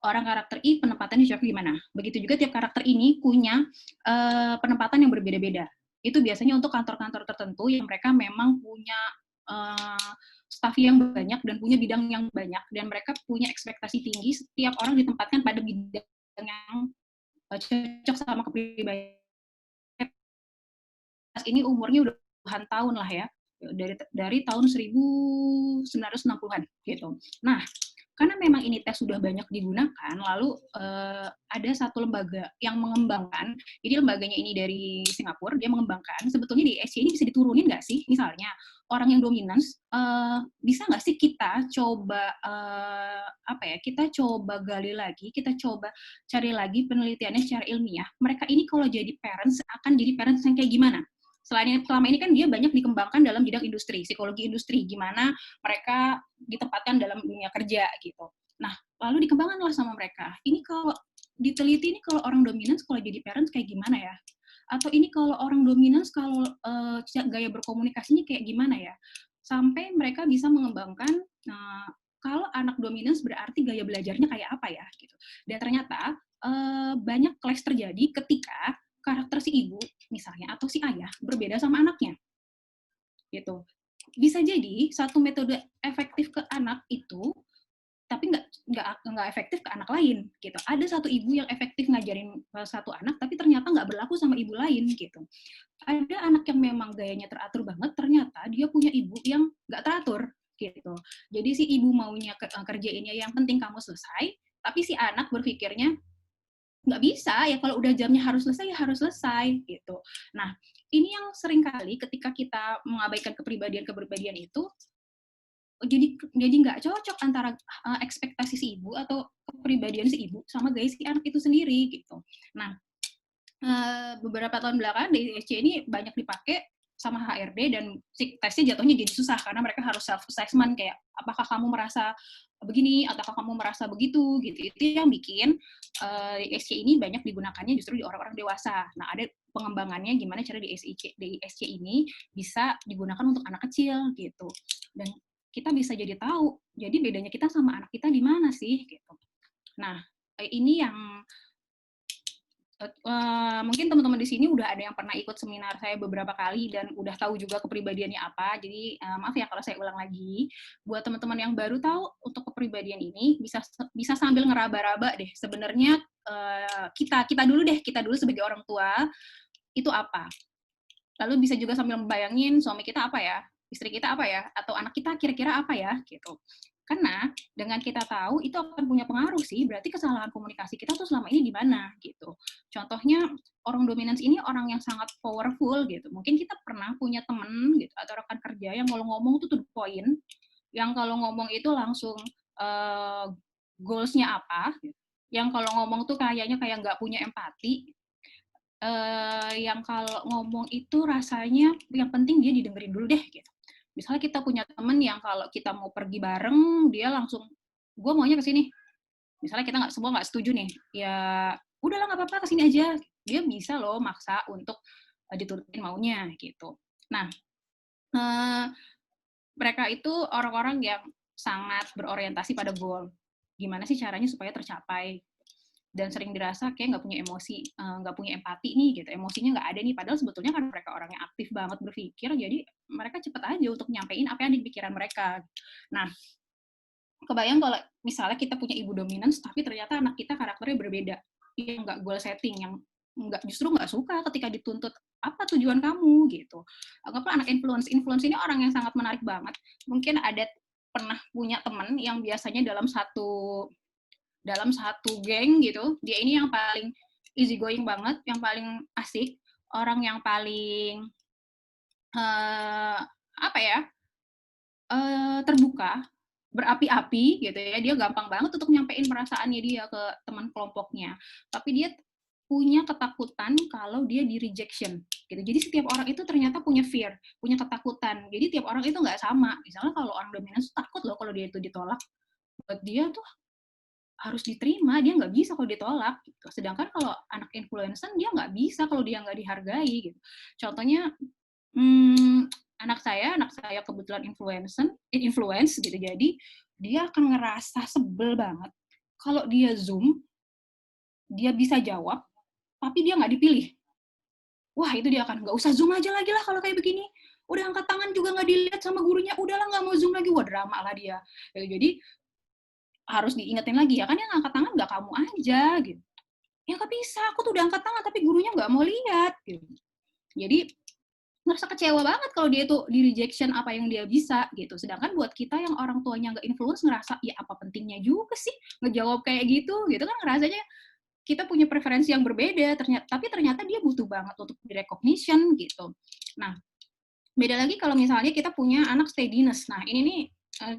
Orang karakter I, penempatannya cocok di mana. Begitu juga tiap karakter ini punya penempatan yang berbeda-beda. Itu biasanya untuk kantor-kantor tertentu yang mereka memang punya staff yang banyak dan punya bidang yang banyak. Dan mereka punya ekspektasi tinggi setiap orang ditempatkan pada bidang yang cocok sama kepribadian. Ini umurnya udah puluhan tahun lah ya, dari tahun 1960-an gitu. Nah, karena memang ini tes sudah banyak digunakan, lalu ada satu lembaga yang mengembangkan, jadi lembaganya ini dari Singapura, dia mengembangkan, sebetulnya di DISC ini bisa diturunin nggak sih? Misalnya, orang yang dominans, bisa nggak sih kita coba, kita coba gali lagi, kita coba cari lagi penelitiannya secara ilmiah, mereka ini kalau jadi parents, akan jadi parents yang kayak gimana? Selama ini kan dia banyak dikembangkan dalam bidang industri, psikologi industri, gimana mereka ditempatkan dalam dunia kerja gitu. Nah, lalu dikembangkanlah sama mereka. Ini kalau diteliti ini kalau orang dominan kalau jadi parents kayak gimana ya? Atau ini kalau orang dominan kalau gaya berkomunikasinya kayak gimana ya? Sampai mereka bisa mengembangkan kalau anak dominan berarti gaya belajarnya kayak apa ya gitu. Dan ternyata banyak clash terjadi ketika karakter si ibu misalnya atau si ayah berbeda sama anaknya gitu. Bisa jadi satu metode efektif ke anak itu tapi nggak efektif ke anak lain gitu. Ada satu ibu yang efektif ngajarin satu anak tapi ternyata nggak berlaku sama ibu lain gitu. Ada anak yang memang gayanya teratur banget, ternyata dia punya ibu yang nggak teratur gitu. Jadi si ibu maunya kerjainnya yang penting kamu selesai, tapi si anak berpikirnya nggak bisa ya, kalau udah jamnya harus selesai ya harus selesai gitu. Nah, ini yang sering kali ketika kita mengabaikan kepribadian itu jadi nggak cocok antara ekspektasi si ibu atau kepribadian si ibu sama gaya si anak itu sendiri gitu. Nah, beberapa tahun belakangan DISC ini banyak dipakai sama HRD dan tesnya jatuhnya jadi susah karena mereka harus self assessment kayak apakah kamu merasa begini ataukah kamu merasa begitu gitu. Itu yang bikin DISC ini banyak digunakannya justru di orang-orang dewasa. Nah, ada pengembangannya gimana cara DISC ini bisa digunakan untuk anak kecil gitu. Dan kita bisa jadi tahu, jadi bedanya kita sama anak kita di mana sih gitu. Nah, ini yang mungkin teman-teman di sini udah ada yang pernah ikut seminar saya beberapa kali dan udah tahu juga kepribadiannya apa. Jadi maaf ya kalau saya ulang lagi. Buat teman-teman yang baru tahu untuk kepribadian ini bisa sambil ngeraba-raba deh. Sebenarnya kita dulu sebagai orang tua itu apa. Lalu bisa juga sambil membayangin suami kita apa ya, istri kita apa ya, atau anak kita kira-kira apa ya gitu. Karena dengan kita tahu itu akan punya pengaruh sih, berarti kesalahan komunikasi kita tuh selama ini di mana gitu. Contohnya orang dominans ini orang yang sangat powerful gitu. Mungkin kita pernah punya teman gitu atau rekan kerja yang kalau ngomong tuh to the point, yang kalau ngomong itu langsung goals-nya apa, yang kalau ngomong tuh kayaknya kayak nggak punya empati, yang kalau ngomong itu rasanya yang penting dia didengerin dulu deh gitu. Misalnya kita punya temen yang kalau kita mau pergi bareng, dia langsung, gue maunya ke sini. Misalnya kita semua nggak setuju nih, ya udahlah nggak apa-apa kesini aja. Dia bisa loh maksa untuk diturutin maunya gitu. Nah, Eh, mereka itu orang-orang yang sangat berorientasi pada goal. Gimana sih caranya supaya tercapai? Dan sering dirasa kayak nggak punya emosi, nggak punya empati nih gitu, emosinya nggak ada nih. Padahal sebetulnya kan mereka orang yang aktif banget berpikir, jadi mereka cepet aja untuk nyampein apa yang ada di pikiran mereka. Nah, kebayang kalau misalnya kita punya ibu dominance, tapi ternyata anak kita karakternya berbeda, yang nggak goal setting, yang justru nggak suka ketika dituntut apa tujuan kamu gitu. Anggaplah anak influence ini orang yang sangat menarik banget. Mungkin ada pernah punya teman yang biasanya dalam satu geng gitu, dia ini yang paling easy going banget, yang paling asik, orang yang paling apa ya, terbuka, berapi-api gitu ya, dia gampang banget untuk nyampein perasaannya dia ke teman kelompoknya. Tapi dia punya ketakutan kalau dia di rejection gitu. Jadi setiap orang itu ternyata punya fear, punya ketakutan. Jadi tiap orang itu nggak sama. Misalnya kalau orang dominan takut loh kalau dia itu ditolak. Buat dia tuh harus diterima, dia nggak bisa kalau ditolak gitu. Sedangkan kalau anak influencer dia nggak bisa kalau dia nggak dihargai gitu. Contohnya hmm, anak saya kebetulan influence gitu, jadi dia akan ngerasa sebel banget kalau dia Zoom, dia bisa jawab, tapi dia nggak dipilih. Wah, itu dia akan, nggak usah Zoom aja lagi lah kalau kayak begini. Udah angkat tangan juga nggak dilihat sama gurunya, udahlah nggak mau Zoom lagi. Wah, drama lah dia. Jadi harus diingetin lagi, ya kan yang angkat tangan nggak kamu aja gitu. Ya nggak bisa, aku tuh udah angkat tangan tapi gurunya nggak mau lihat gitu. Jadi ngerasa kecewa banget kalau dia tuh di rejection apa yang dia bisa gitu. Sedangkan buat kita yang orang tuanya nggak influence ngerasa ya apa pentingnya juga sih ngejawab kayak gitu kan, ngerasanya kita punya preferensi yang berbeda, tapi ternyata dia butuh banget untuk di recognition gitu. Nah, beda lagi kalau misalnya kita punya anak steadiness. Nah, ini nih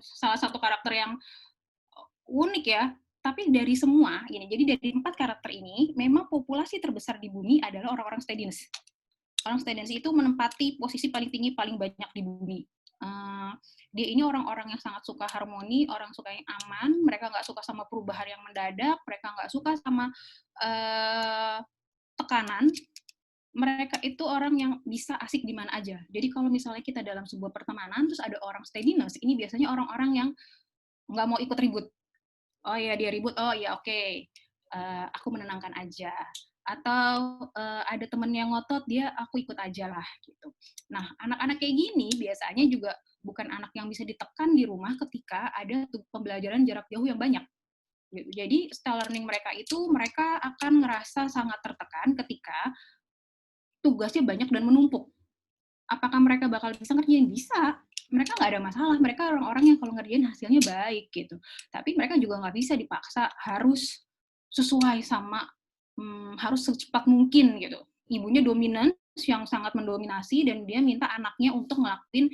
salah satu karakter yang unik ya. Tapi dari semua, jadi dari 4 karakter ini, memang populasi terbesar di bumi adalah orang-orang steadiness. Orang steadiness itu menempati posisi paling tinggi, paling banyak di bumi. Dia ini orang-orang yang sangat suka harmoni, orang suka yang aman, mereka nggak suka sama perubahan yang mendadak, mereka nggak suka sama tekanan, mereka itu orang yang bisa asik di mana aja. Jadi kalau misalnya kita dalam sebuah pertemanan, terus ada orang steadiness, ini biasanya orang-orang yang nggak mau ikut ribut. Oh ya dia ribut, oh ya oke, aku menenangkan aja. Atau ada temen yang ngotot, dia aku ikut aja lah gitu. Nah, anak-anak kayak gini biasanya juga bukan anak yang bisa ditekan di rumah ketika ada pembelajaran jarak jauh yang banyak. Gitu. Jadi style learning mereka itu mereka akan ngerasa sangat tertekan ketika tugasnya banyak dan menumpuk. Apakah mereka bakal bisa ngerjain? Bisa. Mereka nggak ada masalah. Mereka orang-orang yang kalau ngerjain hasilnya baik gitu. Tapi mereka juga nggak bisa dipaksa harus sesuai sama, harus secepat mungkin gitu. Ibunya dominan yang sangat mendominasi dan dia minta anaknya untuk ngelakuin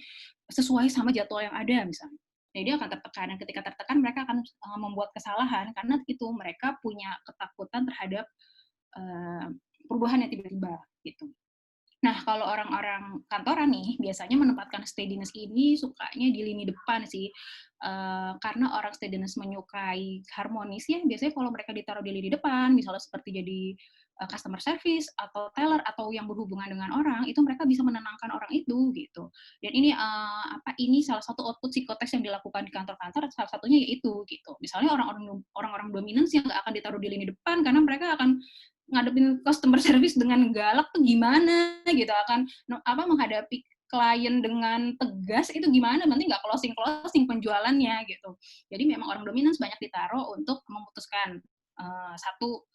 sesuai sama jadwal yang ada misalnya. Jadi dia akan tertekan, dan ketika tertekan mereka akan membuat kesalahan karena itu mereka punya ketakutan terhadap perubahan yang tiba-tiba gitu. Nah, kalau orang-orang kantoran nih, biasanya menempatkan steadiness ini sukanya di lini depan sih. Karena orang steadiness menyukai harmonis ya, biasanya kalau mereka ditaruh di lini depan, misalnya seperti jadi customer service atau teller atau yang berhubungan dengan orang, itu mereka bisa menenangkan orang itu gitu. Dan ini ini salah satu output psikotes yang dilakukan di kantor-kantor, salah satunya yaitu gitu. Misalnya orang-orang dominance yang nggak akan ditaruh di lini depan karena mereka akan ngadepin customer service dengan galak tuh gimana gitu, akan menghadapi klien dengan tegas itu gimana, nanti nggak closing penjualannya gitu. Jadi memang orang dominan banyak ditaruh untuk memutuskan satu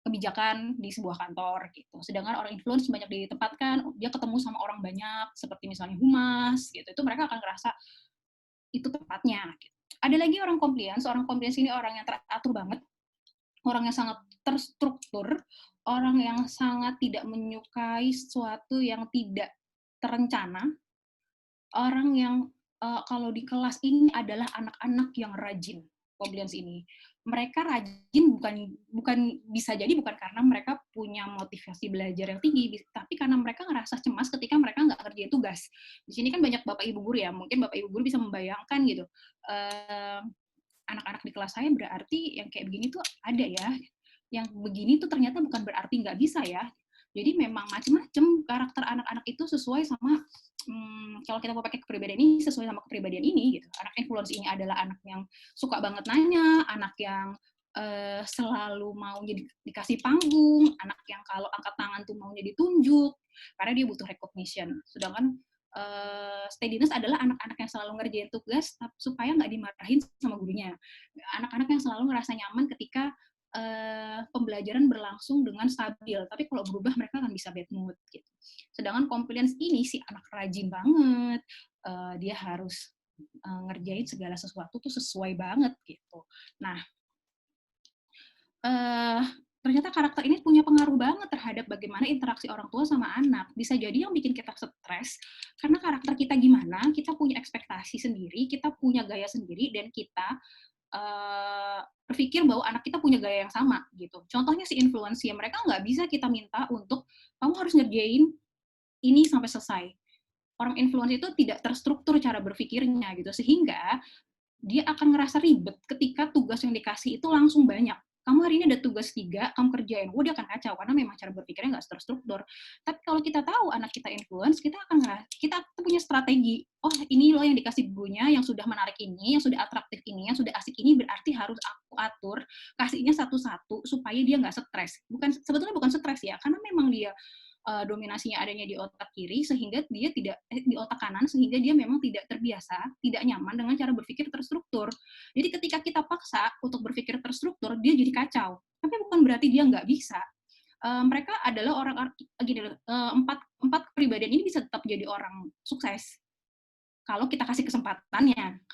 kebijakan di sebuah kantor gitu. Sedangkan orang influence banyak ditempatkan dia ketemu sama orang banyak seperti misalnya humas gitu. Itu mereka akan ngerasa itu tempatnya gitu. Ada lagi orang compliance ini orang yang teratur banget, orang yang sangat terstruktur, orang yang sangat tidak menyukai sesuatu yang tidak terencana, orang yang kalau di kelas ini adalah anak-anak yang rajin, compliance ini. Mereka rajin bukan bisa jadi bukan karena mereka punya motivasi belajar yang tinggi, tapi karena mereka ngerasa cemas ketika mereka nggak kerjain tugas. Di sini kan banyak bapak ibu guru ya, mungkin bapak ibu guru bisa membayangkan gitu. Anak-anak di kelas saya berarti yang kayak begini tuh ada ya, yang begini tuh ternyata bukan berarti nggak bisa ya. Jadi memang macam-macam karakter anak-anak itu sesuai sama kalau kita mau pakai kepribadian ini sesuai sama kepribadian ini gitu. Anak influence ini adalah anak yang suka banget nanya, anak yang selalu mau dikasih panggung, anak yang kalau angkat tangan tuh maunya ditunjuk, karena dia butuh recognition. Sedangkan steadiness adalah anak-anak yang selalu ngerjain tugas supaya nggak dimarahin sama gurunya. Anak-anak yang selalu ngerasa nyaman ketika pembelajaran berlangsung dengan stabil, tapi kalau berubah mereka akan bisa bad mood. Gitu. Sedangkan compliance ini si anak rajin banget, dia harus ngerjain segala sesuatu tuh sesuai banget gitu. Nah, ternyata karakter ini punya pengaruh banget terhadap bagaimana interaksi orang tua sama anak. Bisa jadi yang bikin kita stres, karena karakter kita gimana, kita punya ekspektasi sendiri, kita punya gaya sendiri, dan kita berpikir bahwa anak kita punya gaya yang sama gitu. Contohnya si influencer, mereka nggak bisa kita minta untuk kamu harus ngerjain ini sampai selesai. Orang influencer itu tidak terstruktur cara berpikirnya gitu, sehingga dia akan ngerasa ribet ketika tugas yang dikasih itu langsung banyak. Kamu hari ini ada tugas 3, kamu kerjain. Dia akan kacau, karena memang cara berpikirnya nggak terstruktur. Tapi kalau kita tahu anak kita influence, kita punya strategi. Oh, ini loh yang dikasih gurunya, yang sudah menarik ini, yang sudah atraktif ini, yang sudah asik ini, berarti harus aku atur, kasihnya satu-satu, supaya dia nggak stres. Sebetulnya bukan stres ya, karena memang dia dominasinya adanya di otak kiri, sehingga dia tidak di otak kanan, sehingga dia memang tidak terbiasa, tidak nyaman dengan cara berpikir terstruktur. Jadi ketika kita paksa untuk berpikir terstruktur, dia jadi kacau. Tapi bukan berarti dia nggak bisa. Mereka adalah empat kepribadian ini bisa tetap jadi orang sukses kalau kita kasih kesempatannya.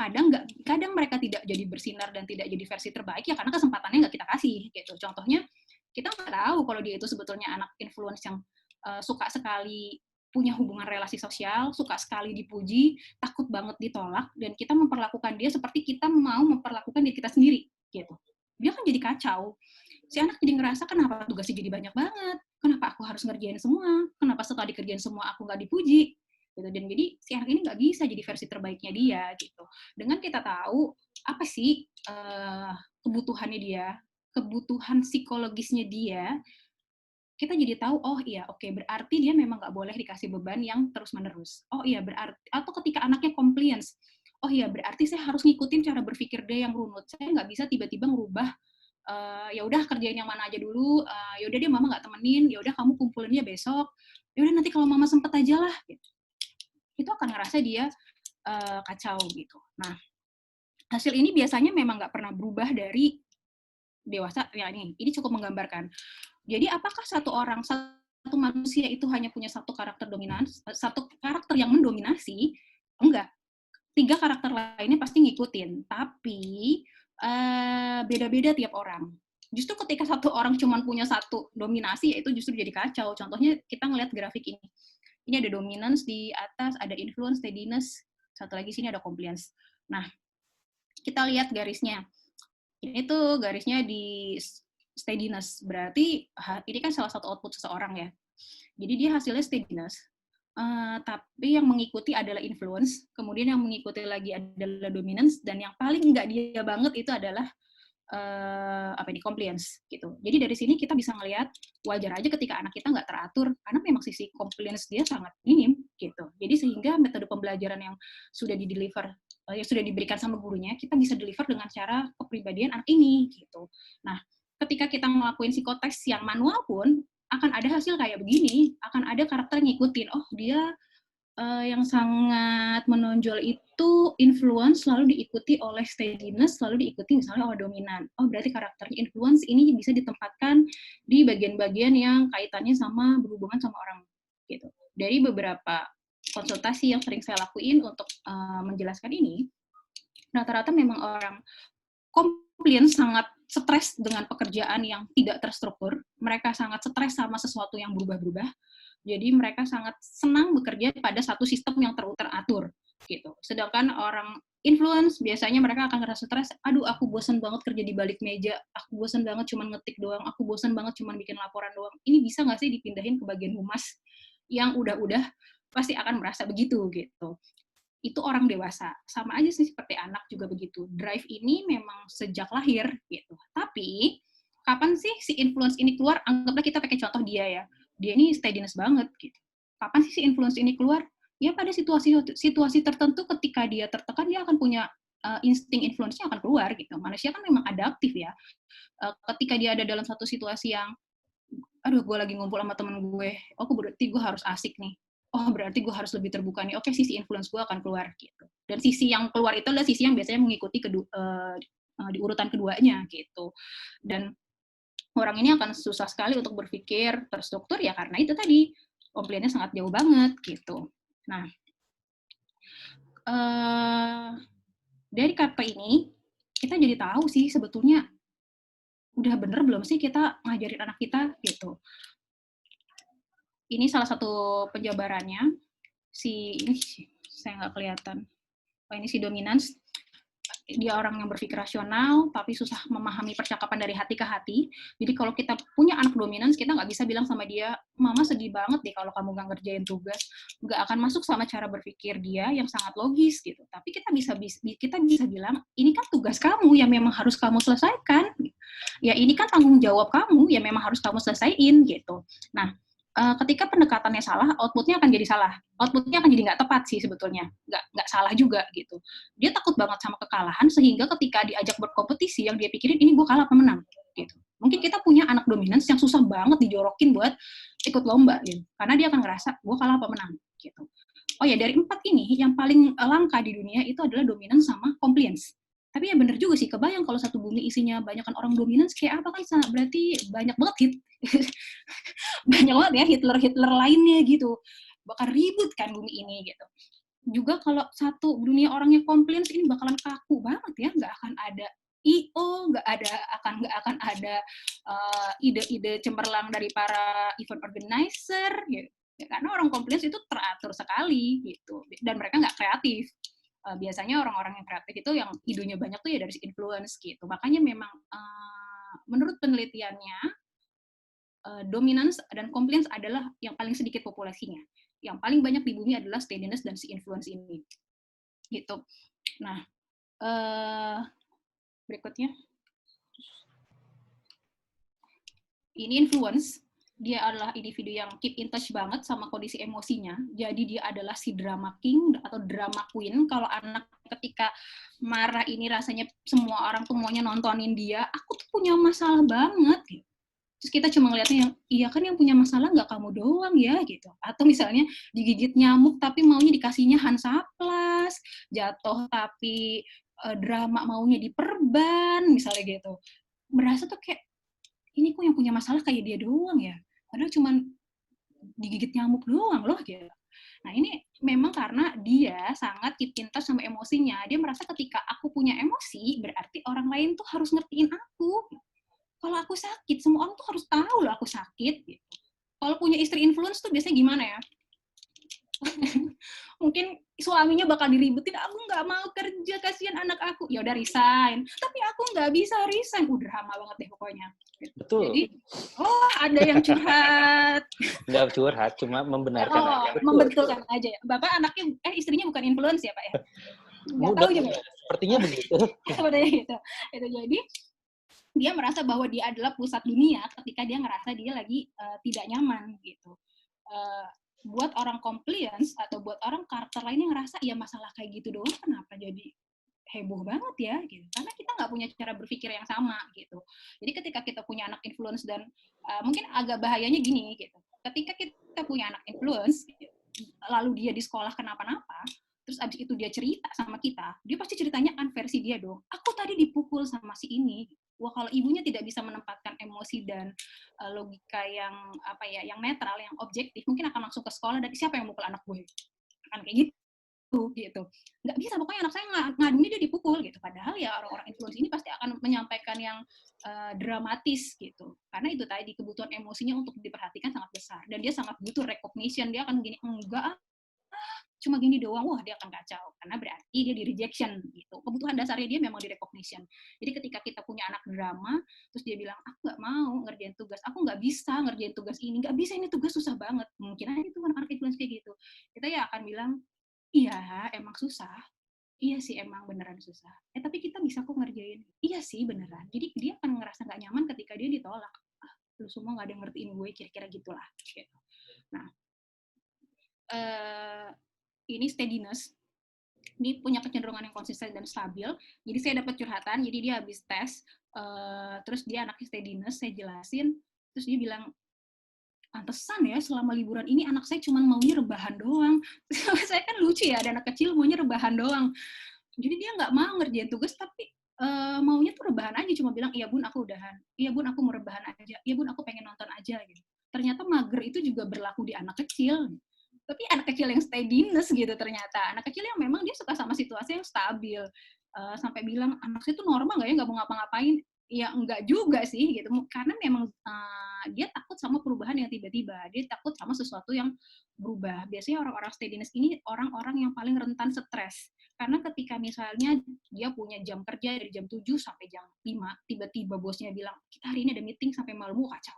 Kadang mereka tidak jadi bersinar dan tidak jadi versi terbaik ya karena kesempatannya nggak kita kasih gitu. Contohnya kita nggak tahu kalau dia itu sebetulnya anak influence yang suka sekali punya hubungan relasi sosial, suka sekali dipuji, takut banget ditolak, dan kita memperlakukan dia seperti kita mau memperlakukan diri kita sendiri gitu. Dia kan jadi kacau. Si anak jadi ngerasa kenapa tugasnya jadi banyak banget, kenapa aku harus ngerjain semua, kenapa setelah dikerjain semua aku nggak dipuji gitu. Dan jadi si anak ini nggak bisa jadi versi terbaiknya dia gitu. Dengan kita tahu apa sih kebutuhannya dia, kebutuhan psikologisnya dia, kita jadi tahu, oh iya, oke, berarti dia memang nggak boleh dikasih beban yang terus-menerus. Oh iya, berarti, atau ketika anaknya compliance, oh iya, berarti saya harus ngikutin cara berpikir dia yang runut. Saya nggak bisa tiba-tiba ngerubah, ya udah kerjain yang mana aja dulu, ya udah deh mama nggak temenin, ya udah kamu kumpulinnya besok, ya udah nanti kalau mama sempet aja lah. Gitu. Itu akan ngerasa dia kacau gitu. Nah, hasil ini biasanya memang nggak pernah berubah dari dewasa. Ya ini cukup menggambarkan. Jadi apakah satu manusia itu hanya punya satu karakter dominan, satu karakter yang mendominasi? Enggak. 3 karakter lainnya pasti ngikutin. Tapi beda-beda tiap orang. Justru ketika satu orang cuma punya satu dominasi, ya itu justru jadi kacau. Contohnya kita ngelihat grafik ini. Ini ada dominance di atas, ada influence, steadiness, satu lagi sini ada compliance. Nah, kita lihat garisnya. Ini tuh garisnya di steadiness, berarti ini kan salah satu output seseorang ya. Jadi dia hasilnya steadiness, tapi yang mengikuti adalah influence, kemudian yang mengikuti lagi adalah dominance, dan yang paling nggak dia banget itu adalah compliance gitu. Jadi dari sini kita bisa ngelihat wajar aja ketika anak kita nggak teratur, karena memang sisi compliance dia sangat minim gitu. Jadi sehingga metode pembelajaran yang sudah yang sudah diberikan sama gurunya, kita bisa deliver dengan cara kepribadian anak ini gitu. Nah, ketika kita ngelakuin psikotes yang manual pun akan ada hasil kayak begini, akan ada karakter ngikutin. Oh, dia yang sangat menonjol itu influence, lalu diikuti oleh steadiness, lalu diikuti misalnya oleh dominan. Oh, berarti karakternya influence ini bisa ditempatkan di bagian-bagian yang kaitannya sama berhubungan sama orang gitu. Dari beberapa konsultasi yang sering saya lakuin untuk menjelaskan ini, rata-rata memang orang compliance sangat stres dengan pekerjaan yang tidak terstruktur, mereka sangat stres sama sesuatu yang berubah-berubah, jadi mereka sangat senang bekerja pada satu sistem yang teratur gitu. Sedangkan orang influence biasanya mereka akan ngerasa stres, aduh aku bosan banget kerja di balik meja, aku bosan banget cuma ngetik doang, aku bosan banget cuma bikin laporan doang. Ini bisa nggak sih dipindahin ke bagian humas yang udah pasti akan merasa begitu gitu. Itu orang dewasa. Sama aja sih seperti anak juga begitu. Drive ini memang sejak lahir gitu. Tapi kapan sih si influence ini keluar? Anggaplah kita pakai contoh dia ya. dia ini steadiness banget gitu. Kapan sih si influence ini keluar? Ya pada situasi tertentu ketika dia tertekan dia akan punya insting influence-nya akan keluar gitu. Manusia kan memang adaptif ya. Ketika dia ada dalam satu situasi yang aduh gue lagi ngumpul sama temen gue, oh berarti gue harus asik nih, oh berarti gue harus lebih terbuka nih, oke sisi influence gue akan keluar gitu. Dan sisi yang keluar itu adalah sisi yang biasanya mengikuti di urutan keduanya gitu. Dan orang ini akan susah sekali untuk berpikir terstruktur ya karena itu tadi komplainnya sangat jauh banget gitu. Nah, dari KP ini kita jadi tahu sih sebetulnya udah bener belum sih kita ngajarin anak kita gitu. Ini salah satu penjabarannya. Ini saya nggak kelihatan. Oh, ini si dominans. Dia orang yang berpikir rasional, tapi susah memahami percakapan dari hati ke hati. Jadi kalau kita punya anak dominans, kita nggak bisa bilang sama dia, mama sedih banget deh kalau kamu nggak ngerjain tugas. Nggak akan masuk sama cara berpikir dia yang sangat logis gitu. Tapi kita bisa bilang, ini kan tugas kamu yang memang harus kamu selesaikan. Ya ini kan tanggung jawab kamu yang memang harus kamu selesaiin gitu. Nah, ketika pendekatannya salah, outputnya akan jadi salah. Outputnya akan jadi nggak tepat sih sebetulnya. Nggak salah juga gitu. Dia takut banget sama kekalahan, sehingga ketika diajak berkompetisi, yang dia pikirin, ini gue kalah apa menang. Gitu. Mungkin kita punya anak dominans yang susah banget dijorokin buat ikut lomba. Gitu. Karena dia akan ngerasa, gue kalah apa menang. Gitu. Oh ya, dari 4 ini, yang paling langka di dunia itu adalah dominance sama compliance. Tapi ya bener juga sih, kebayang kalau satu bumi isinya banyak orang dominance, kayak apa kan, berarti banyak banget hit. Banyak banget ya Hitler lainnya gitu, bakal ribut kan bumi ini gitu. Juga kalau satu dunia orangnya compliance ini bakalan kaku banget ya, nggak akan ada IO, nggak akan ada ide-ide cemerlang dari para event organizer gitu. Ya, karena orang compliance itu teratur sekali gitu, dan mereka nggak kreatif. Biasanya orang-orang yang kreatif itu yang idenya banyak tuh ya dari influence gitu. Makanya memang menurut penelitiannya dominance dan compliance adalah yang paling sedikit populasinya. Yang paling banyak di bumi adalah steadiness dan si influence ini. Gitu. Nah, berikutnya. Ini influence. Dia adalah individu yang keep in touch banget sama kondisi emosinya. Jadi dia adalah si drama king atau drama queen. Kalau anak ketika marah ini rasanya semua orang tuh maunya nontonin dia. Aku tuh punya masalah banget. Gitu. Terus kita cuma ngeliatnya yang, iya kan yang punya masalah nggak kamu doang ya, gitu. Atau misalnya digigit nyamuk tapi maunya dikasihnya Hansaplast, jatuh tapi drama maunya diperban, misalnya gitu. Berasa tuh kayak, ini kok yang punya masalah kayak dia doang ya. Padahal cuma digigit nyamuk doang loh, gitu. Nah ini memang karena dia sangat keep in touch sama emosinya. Dia merasa ketika aku punya emosi, berarti orang lain tuh harus ngertiin aku. Kalau aku sakit, semua orang tuh harus tahu loh aku sakit. Gitu. Kalau punya istri influence tuh biasanya gimana ya? Mungkin suaminya bakal diributin, aku nggak mau kerja, kasihan anak aku. Ya udah resign. Tapi aku nggak bisa resign. Udah drama banget deh pokoknya. Gitu. Betul. Jadi, ada yang curhat. Nggak curhat, cuma membenarkan aja. Membetulkan aja ya. Bapak anaknya, istrinya bukan influence ya Pak ya? Nggak tahu juga. Sepertinya begitu. Sepertinya gitu. Itu jadi, dia merasa bahwa dia adalah pusat dunia ketika dia ngerasa dia lagi tidak nyaman gitu. Buat orang compliance atau buat orang karakter lainnya ngerasa ya masalah kayak gitu doang kenapa jadi heboh banget ya gitu. Karena kita nggak punya cara berpikir yang sama gitu. Jadi ketika kita punya anak influence dan mungkin agak bahayanya gini gitu. Ketika kita punya anak influence gitu, lalu dia di sekolah kenapa-napa, terus abis itu dia cerita sama kita, dia pasti ceritanya kan versi dia dong. Aku tadi dipukul sama si ini. Wah, kalau ibunya tidak bisa menempatkan emosi dan logika yang yang netral, yang objektif, mungkin akan langsung ke sekolah dan siapa yang mukul anak gue? Akan kayak gitu. Nggak bisa, pokoknya anak saya ngadunya dia dipukul gitu. Padahal ya orang-orang influence ini pasti akan menyampaikan yang dramatis gitu. Karena itu tadi kebutuhan emosinya untuk diperhatikan sangat besar dan dia sangat butuh recognition. Dia akan gini, enggak cuma gini doang, wah dia akan kacau karena berarti dia di rejection gitu. Kebutuhan dasarnya dia memang di recognition. Jadi ketika kita punya anak drama, terus dia bilang aku nggak mau ngerjain tugas, aku nggak bisa ngerjain tugas ini, nggak bisa ini tugas susah banget. Mungkin aja itu anak influence kayak gitu. Kita ya akan bilang iya emang susah, iya sih emang beneran susah. Tapi kita bisa kok ngerjain. Iya sih beneran. Jadi dia akan ngerasa nggak nyaman ketika dia ditolak. lu semua nggak ada yang ngertiin gue, kira-kira gitulah. Gitu. Nah, ini steadiness, ini punya kecenderungan yang konsisten dan stabil. Jadi saya dapat curhatan, jadi dia habis tes, terus dia anaknya steadiness, saya jelasin, terus dia bilang, pantesan ya selama liburan ini anak saya cuma maunya rebahan doang. Saya kan lucu ya, ada anak kecil maunya rebahan doang. Jadi dia nggak mau ngerjain tugas, tapi maunya tuh rebahan aja, cuma bilang, iya bun aku udahan, iya bun aku mau rebahan aja, iya bun aku pengen nonton aja gitu. Ternyata mager itu juga berlaku di anak kecil. Tapi anak kecil yang steadiness gitu ternyata. Anak kecil yang memang dia suka sama situasi yang stabil. Sampai bilang, anak saya tuh normal nggak ya, nggak mau ngapa-ngapain. Ya enggak juga sih gitu, karena memang dia takut sama perubahan yang tiba-tiba, dia takut sama sesuatu yang berubah. Biasanya orang-orang steadiness ini orang-orang yang paling rentan stres, karena ketika misalnya dia punya jam kerja dari jam 7 sampai jam 5, tiba-tiba bosnya bilang, kita hari ini ada meeting sampai malam, kacau.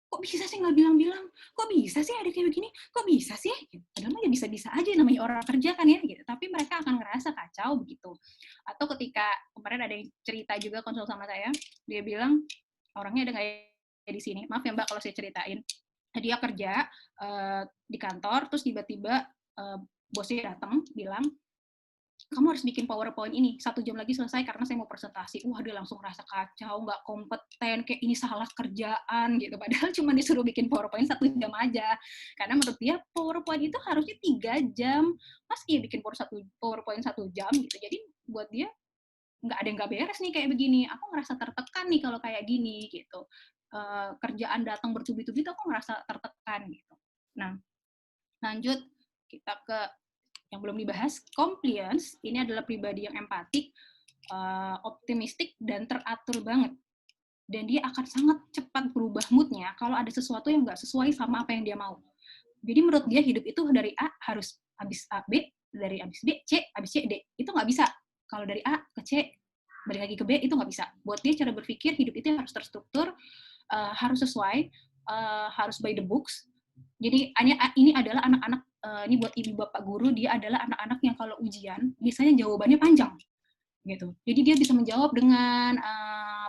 Kok bisa sih nggak bilang-bilang? Kok bisa sih ada kayak begini? Kok bisa sih? Padahal ya bisa-bisa aja, namanya orang kerja kan ya. Gitu. Tapi mereka akan ngerasa kacau begitu. Atau ketika kemarin ada yang cerita juga konsul sama saya, dia bilang orangnya ada nggak ya di sini? Maaf ya Mbak kalau saya ceritain. Dia kerja di kantor, terus tiba-tiba bosnya datang bilang, kamu harus bikin PowerPoint ini 1 jam lagi selesai karena saya mau presentasi. Wah, dia langsung rasa kacau, nggak kompeten, kayak ini salah kerjaan gitu. Padahal cuma disuruh bikin PowerPoint 1 jam aja. Karena menurut dia PowerPoint itu harusnya 3 jam. Mas dia bikin PowerPoint 1 jam gitu. Jadi buat dia nggak ada yang nggak beres nih kayak begini. Aku ngerasa tertekan nih kalau kayak gini gitu. Kerjaan datang bertubi-tubi tuh aku ngerasa tertekan gitu. Nah, lanjut kita ke yang belum dibahas, compliance, ini adalah pribadi yang empatik, optimistik, dan teratur banget. Dan dia akan sangat cepat berubah moodnya kalau ada sesuatu yang nggak sesuai sama apa yang dia mau. Jadi menurut dia hidup itu dari A harus habis A, B, dari habis B, C, habis C, D. Itu nggak bisa. Kalau dari A ke C, balik lagi ke B, itu nggak bisa. Buat dia cara berpikir hidup itu harus terstruktur, harus sesuai, harus by the books. Jadi ini adalah anak-anak, ini buat ibu bapak guru, dia adalah anak-anak yang kalau ujian biasanya jawabannya panjang gitu. Jadi dia bisa menjawab dengan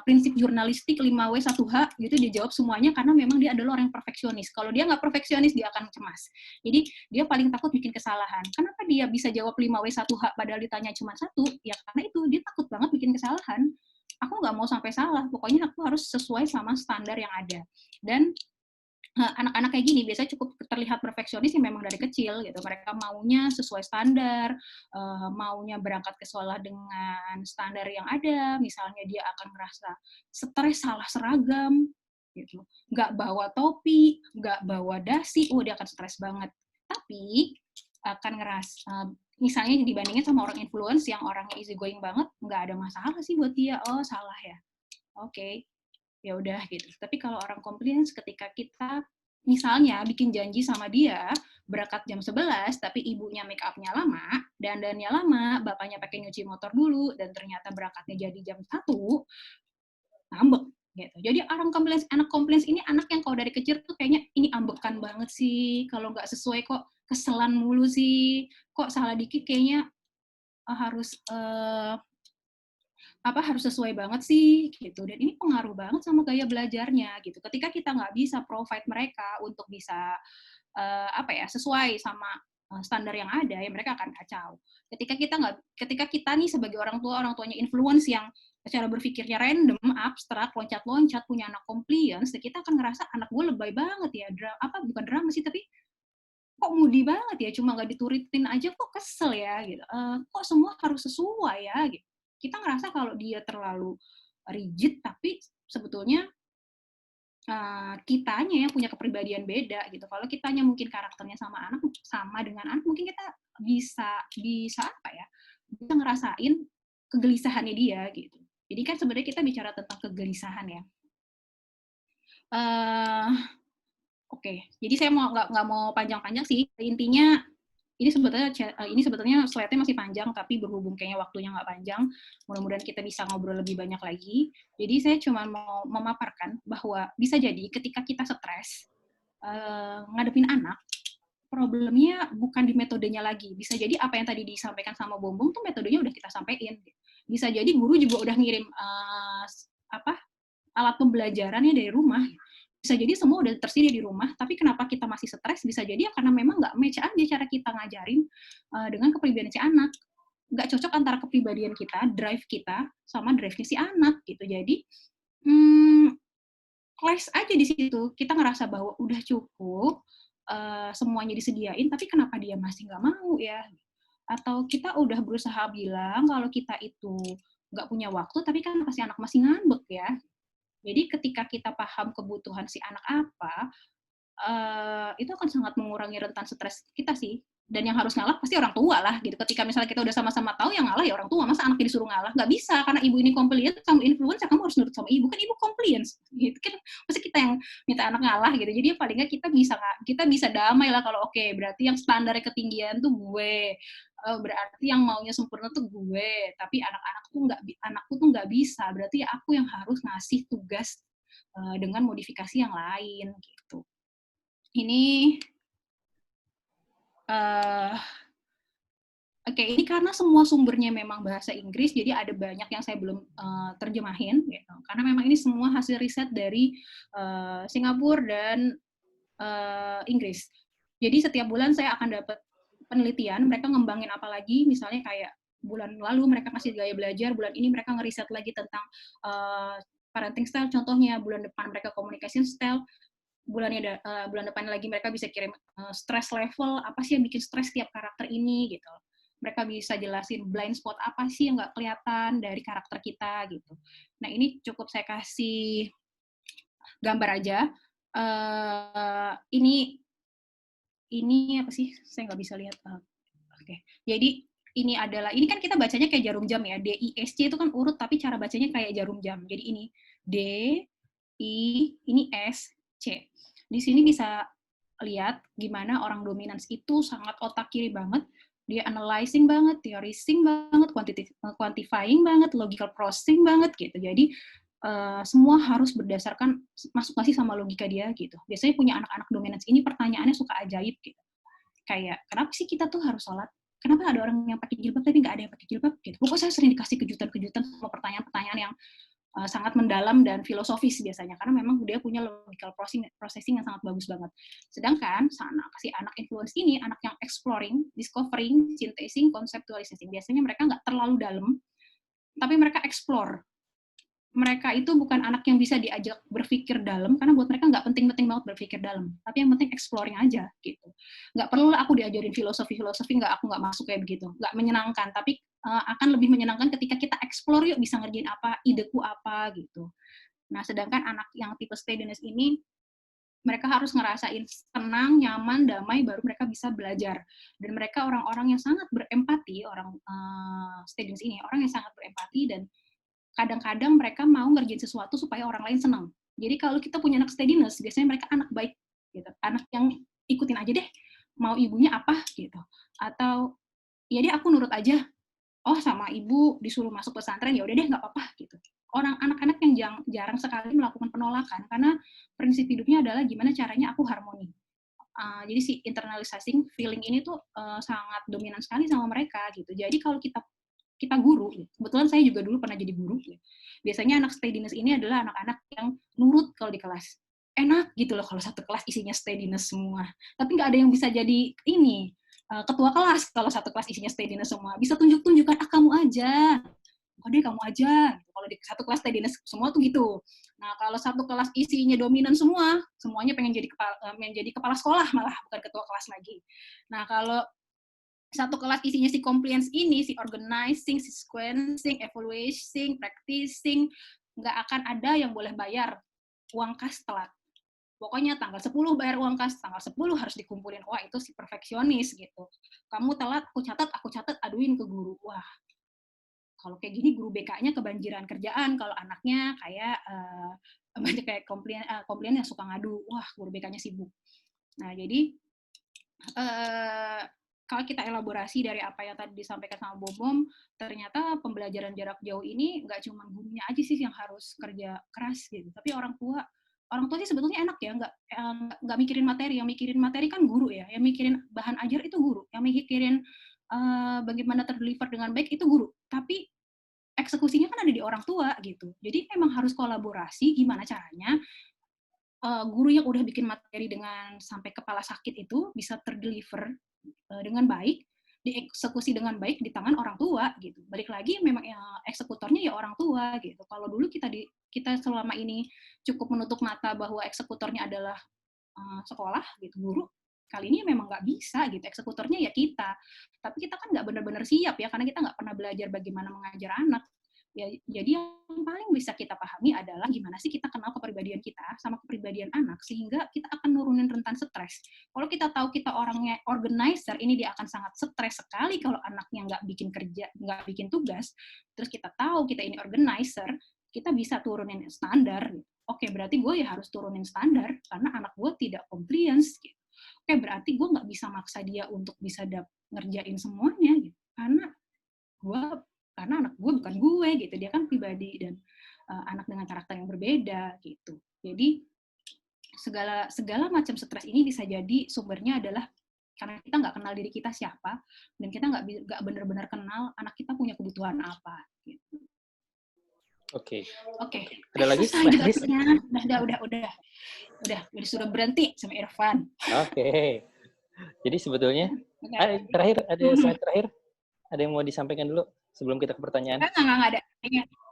prinsip jurnalistik 5W1H gitu, dia jawab semuanya karena memang dia adalah orang yang perfeksionis. Kalau dia nggak perfeksionis dia akan cemas. Jadi dia paling takut bikin kesalahan. Kenapa dia bisa jawab 5W1H padahal ditanya cuma 1? Ya karena itu dia takut banget bikin kesalahan. Aku nggak mau sampai salah, pokoknya aku harus sesuai sama standar yang ada. Dan anak-anak kayak gini biasanya cukup terlihat perfeksionis yang memang dari kecil gitu. Mereka maunya sesuai standar, maunya berangkat ke sekolah dengan standar yang ada. Misalnya dia akan merasa stres salah seragam, gitu. Nggak bawa topi, nggak bawa dasi, dia akan stres banget. Tapi akan ngerasa, misalnya dibandingin sama orang influence yang orangnya easy going banget, nggak ada masalah sih buat dia. Oh salah ya, oke. Ya udah gitu. Tapi kalau orang compliance, ketika kita misalnya bikin janji sama dia berangkat jam 11 tapi ibunya make up-nya lama, dandannya lama, bapaknya pakai nyuci motor dulu dan ternyata berangkatnya jadi jam 1, ngambek gitu. Jadi anak compliance ini anak yang kalau dari kecil tuh kayaknya ini ambekan banget sih, kalau nggak sesuai kok keselan mulu sih, kok salah dikit kayaknya harus harus sesuai banget sih gitu, dan ini pengaruh banget sama gaya belajarnya gitu. Ketika kita nggak bisa provide mereka untuk bisa sesuai sama standar yang ada, ya mereka akan kacau. Ketika kita nih sebagai orang tuanya influence yang cara berpikirnya random, abstrak, loncat-loncat, punya anak compliance, kita akan ngerasa anak gue lebay banget ya, bukan drama sih, tapi kok mudi banget ya, cuma nggak diturutin aja kok kesel ya gitu. Kok semua harus sesuai ya gitu. Kita ngerasa kalau dia terlalu rigid, tapi sebetulnya kitanya yang punya kepribadian beda gitu. Kalau kitanya mungkin karakternya sama dengan anak, mungkin kita bisa bisa ngerasain kegelisahannya dia gitu. Jadi kan sebenarnya kita bicara tentang kegelisahan ya. Oke, jadi saya nggak mau panjang-panjang sih. Intinya ini sebetulnya slide-nya masih panjang, tapi berhubung kayaknya waktunya nggak panjang, mudah-mudahan kita bisa ngobrol lebih banyak lagi. Jadi saya cuma mau memaparkan bahwa bisa jadi ketika kita stres, ngadepin anak, problemnya bukan di metodenya lagi. Bisa jadi apa yang tadi disampaikan sama Bombong tuh metodenya udah kita sampaikan. Bisa jadi guru juga udah ngirim alat pembelajarannya dari rumah. Bisa jadi semua udah tersedia di rumah, tapi kenapa kita masih stres? Bisa jadi ya karena memang nggak match aja cara kita ngajarin dengan kepribadian si anak. Nggak cocok antara kepribadian kita, drive kita, sama drive-nya si anak gitu. Jadi, clash aja di situ. Kita ngerasa bahwa udah cukup, semuanya disediain, tapi kenapa dia masih nggak mau ya? Atau kita udah berusaha bilang kalau kita itu nggak punya waktu, tapi kan si anak masih ngambek ya. Jadi ketika kita paham kebutuhan si anak apa, itu akan sangat mengurangi rentan stres kita sih. Dan yang harus ngalah pasti orang tua lah gitu. Ketika misalnya kita udah sama-sama tahu yang ngalah ya orang tua, masa anaknya disuruh ngalah? Nggak bisa, karena ibu ini compliant, kamu influencer, kamu harus nurut sama ibu. Kan ibu compliance, gitu kan. Masa kita yang minta anak ngalah gitu. Jadi paling nggak kita bisa damai lah kalau oke, berarti yang standarnya ketinggian tuh gue. Berarti yang maunya sempurna tuh gue. Tapi anakku tuh nggak bisa. Berarti aku yang harus ngasih tugas dengan modifikasi yang lain gitu. Ini Oke, ini karena semua sumbernya memang bahasa Inggris, jadi ada banyak yang saya belum terjemahin, gitu. Karena memang ini semua hasil riset dari Singapura dan Inggris. Jadi setiap bulan saya akan dapat penelitian, mereka ngembangin apa lagi, misalnya kayak bulan lalu mereka kasih gaya belajar, bulan ini mereka ngeriset lagi tentang parenting style, contohnya bulan depan mereka communication style, bulan depan lagi mereka bisa kirim stress level, apa sih yang bikin stres tiap karakter ini gitu. Mereka bisa jelasin blind spot apa sih yang nggak kelihatan dari karakter kita gitu. Nah ini cukup saya kasih gambar aja. Ini apa sih? Saya nggak bisa lihat. Oke. Jadi ini kan kita bacanya kayak jarum jam ya. DISC itu kan urut tapi cara bacanya kayak jarum jam. Jadi ini D, I, ini S, C. Di sini bisa lihat gimana orang dominans itu sangat otak kiri banget. Dia analyzing banget, theorizing banget, quantifying banget, logical processing banget gitu. Jadi semua harus berdasarkan masuk sama logika dia gitu. Biasanya punya anak-anak dominans ini pertanyaannya suka ajaib gitu. Kayak kenapa sih kita tuh harus sholat? Kenapa ada orang yang pakai jilbab tapi nggak ada yang pakai jilbab gitu? Pokoknya saya sering dikasih kejutan-kejutan sama pertanyaan-pertanyaan yang sangat mendalam dan filosofis biasanya, karena memang dia punya logical processing yang sangat bagus banget. Sedangkan si anak influence ini, anak yang exploring, discovering, synthesizing, conceptualizing, biasanya mereka nggak terlalu dalam, tapi mereka explore. Mereka itu bukan anak yang bisa diajak berpikir dalam, karena buat mereka nggak penting-penting banget berpikir dalam, tapi yang penting exploring aja, gitu. Nggak perlu aku diajarin filosofi, aku nggak masuk kayak begitu. Nggak menyenangkan, tapi akan lebih menyenangkan ketika kita explore yuk bisa ngerjain apa, ideku apa, gitu. Nah, sedangkan anak yang tipe steadiness ini, mereka harus ngerasain tenang, nyaman, damai, baru mereka bisa belajar. Dan mereka orang-orang yang sangat berempati, orang steadiness ini, orang yang sangat berempati, dan kadang-kadang mereka mau ngerjain sesuatu supaya orang lain senang. Jadi kalau kita punya anak steadiness, biasanya mereka anak baik, gitu. Anak yang ikutin aja deh, mau ibunya apa, gitu. Atau, ya deh aku nurut aja. Oh sama ibu disuruh masuk pesantren, ya udah deh nggak apa-apa, gitu. Anak-anak yang jarang sekali melakukan penolakan, karena prinsip hidupnya adalah gimana caranya aku harmoni. Jadi si internalizing feeling ini tuh sangat dominan sekali sama mereka, gitu. Jadi kalau kita guru, kebetulan saya juga dulu pernah jadi guru, biasanya anak steadiness ini adalah anak-anak yang nurut kalau di kelas. Enak gitu loh kalau satu kelas isinya steadiness semua. Tapi nggak ada yang bisa jadi ini, ketua kelas kalau satu kelas isinya steadiness semua. Bisa tunjuk-tunjukkan, kamu aja. Oh deh, kamu aja. Kalau di satu kelas steadiness semua tuh gitu. Nah, kalau satu kelas isinya dominan semua, semuanya pengen jadi kepala sekolah malah, bukan ketua kelas lagi. Nah, kalau satu kelas isinya si compliance ini, si organizing, si sequencing, evaluating, practicing, nggak akan ada yang boleh bayar uang kas telat. Pokoknya tanggal 10 bayar uang kas, tanggal 10 harus dikumpulin. Wah, itu si perfeksionis gitu. Kamu telat, aku catat, aduin ke guru. Wah, kalau kayak gini guru BK-nya kebanjiran kerjaan. Kalau anaknya kayak banyak kayak komplain yang suka ngadu. Wah, guru BK-nya sibuk. Nah, jadi kalau kita elaborasi dari apa yang tadi disampaikan sama Bom, ternyata pembelajaran jarak jauh ini nggak cuma gurunya aja sih yang harus kerja keras gitu, tapi orang tua sih sebetulnya enak ya, nggak mikirin materi, yang mikirin materi kan guru ya, yang mikirin bahan ajar itu guru, yang mikirin bagaimana terdeliver dengan baik itu guru, tapi eksekusinya kan ada di orang tua gitu. Jadi memang harus kolaborasi gimana caranya guru yang udah bikin materi dengan sampai kepala sakit itu bisa terdeliver dengan baik, dieksekusi dengan baik di tangan orang tua gitu. Balik lagi memang ya, eksekutornya ya orang tua gitu. Kalau dulu kita selama ini cukup menutup mata bahwa eksekutornya adalah sekolah gitu, guru, kali ini memang nggak bisa gitu, eksekutornya ya kita. Tapi kita kan nggak benar-benar siap ya, karena kita nggak pernah belajar bagaimana mengajar anak. Ya, jadi yang paling bisa kita pahami adalah gimana sih kita kenal kepribadian kita sama kepribadian anak, sehingga kita akan nurunin rentan stres. Kalau kita tahu kita orangnya organizer, ini dia akan sangat stres sekali kalau anaknya nggak bikin kerja, nggak bikin tugas. Terus kita tahu kita ini organizer, kita bisa turunin standar. Oke, berarti gue ya harus turunin standar karena anak gue tidak compliance. Gitu. Oke, berarti gue nggak bisa maksa dia untuk bisa ngerjain semuanya, gitu. Karena anak gue bukan gue, gitu. Dia kan pribadi dan anak dengan karakter yang berbeda, gitu. Jadi segala macam stres ini bisa jadi sumbernya adalah karena kita nggak kenal diri kita siapa dan kita nggak benar-benar kenal anak kita punya kebutuhan apa. Gitu. Oke. Ada lagi? Udah sudah berhenti sama Irfan. Oke. Jadi sebetulnya terakhir ada slide terakhir. Ada yang mau disampaikan dulu sebelum kita ke pertanyaan? Nggak ada.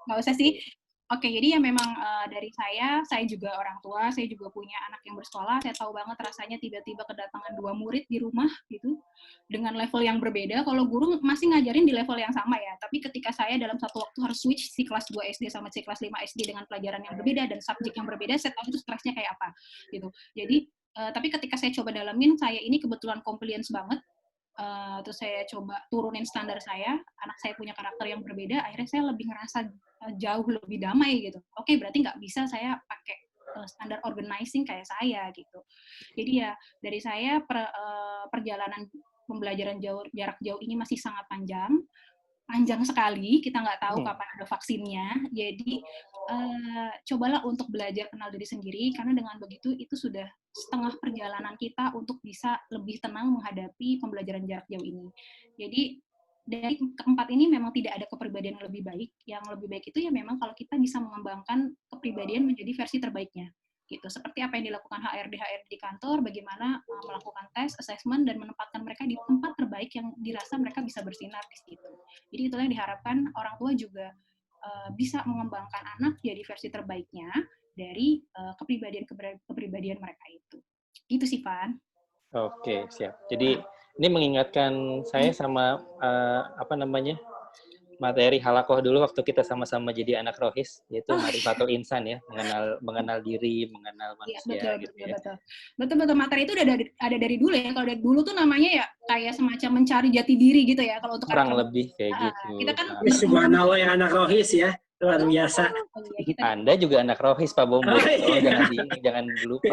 Nggak usah sih. Oke, jadi ya memang dari saya juga orang tua, saya juga punya anak yang bersekolah, saya tahu banget rasanya tiba-tiba kedatangan 2 murid di rumah gitu, dengan level yang berbeda. Kalau guru masih ngajarin di level yang sama ya, tapi ketika saya dalam satu waktu harus switch si kelas 2 SD sama si kelas 5 SD dengan pelajaran yang berbeda dan subjek yang berbeda, saya tahu itu stresnya kayak apa gitu. Jadi, tapi ketika saya coba dalamin, saya ini kebetulan compliance banget. Terus saya coba turunin standar saya, anak saya punya karakter yang berbeda, akhirnya saya lebih ngerasa jauh lebih damai gitu. Oke, berarti nggak bisa saya pakai standar organizing kayak saya gitu. Jadi ya dari saya perjalanan pembelajaran jarak jauh ini masih sangat panjang sekali, kita nggak tahu kapan ada vaksinnya. Jadi cobalah untuk belajar kenal diri sendiri, karena dengan begitu itu sudah setengah perjalanan kita untuk bisa lebih tenang menghadapi pembelajaran jarak jauh ini. Jadi dari keempat ini memang tidak ada kepribadian yang lebih baik. Yang lebih baik itu ya memang kalau kita bisa mengembangkan kepribadian menjadi versi terbaiknya. Gitu. Seperti apa yang dilakukan HRD di kantor, bagaimana melakukan tes, assessment, dan menempatkan mereka di tempat terbaik yang dirasa mereka bisa bersinar di situ. Jadi itulah yang diharapkan orang tua juga bisa mengembangkan anak jadi versi terbaiknya dari kepribadian mereka itu. Gitu sih, Van. Oke, siap. Jadi ini mengingatkan saya sama materi halakoh dulu waktu kita sama-sama jadi anak rohis, yaitu Ma'rifatul Insan ya, mengenal diri, mengenal manusia. Betul. Materi itu udah ada dari dulu ya. Kalau dari dulu tuh namanya ya kayak semacam mencari jati diri gitu ya. Kalau untuk kurang lebih kayak gitu. Kita kan subhanallah yang anak rohis ya, luar biasa. Anda juga anak rohis, Pak Bombo. Jangan lupa.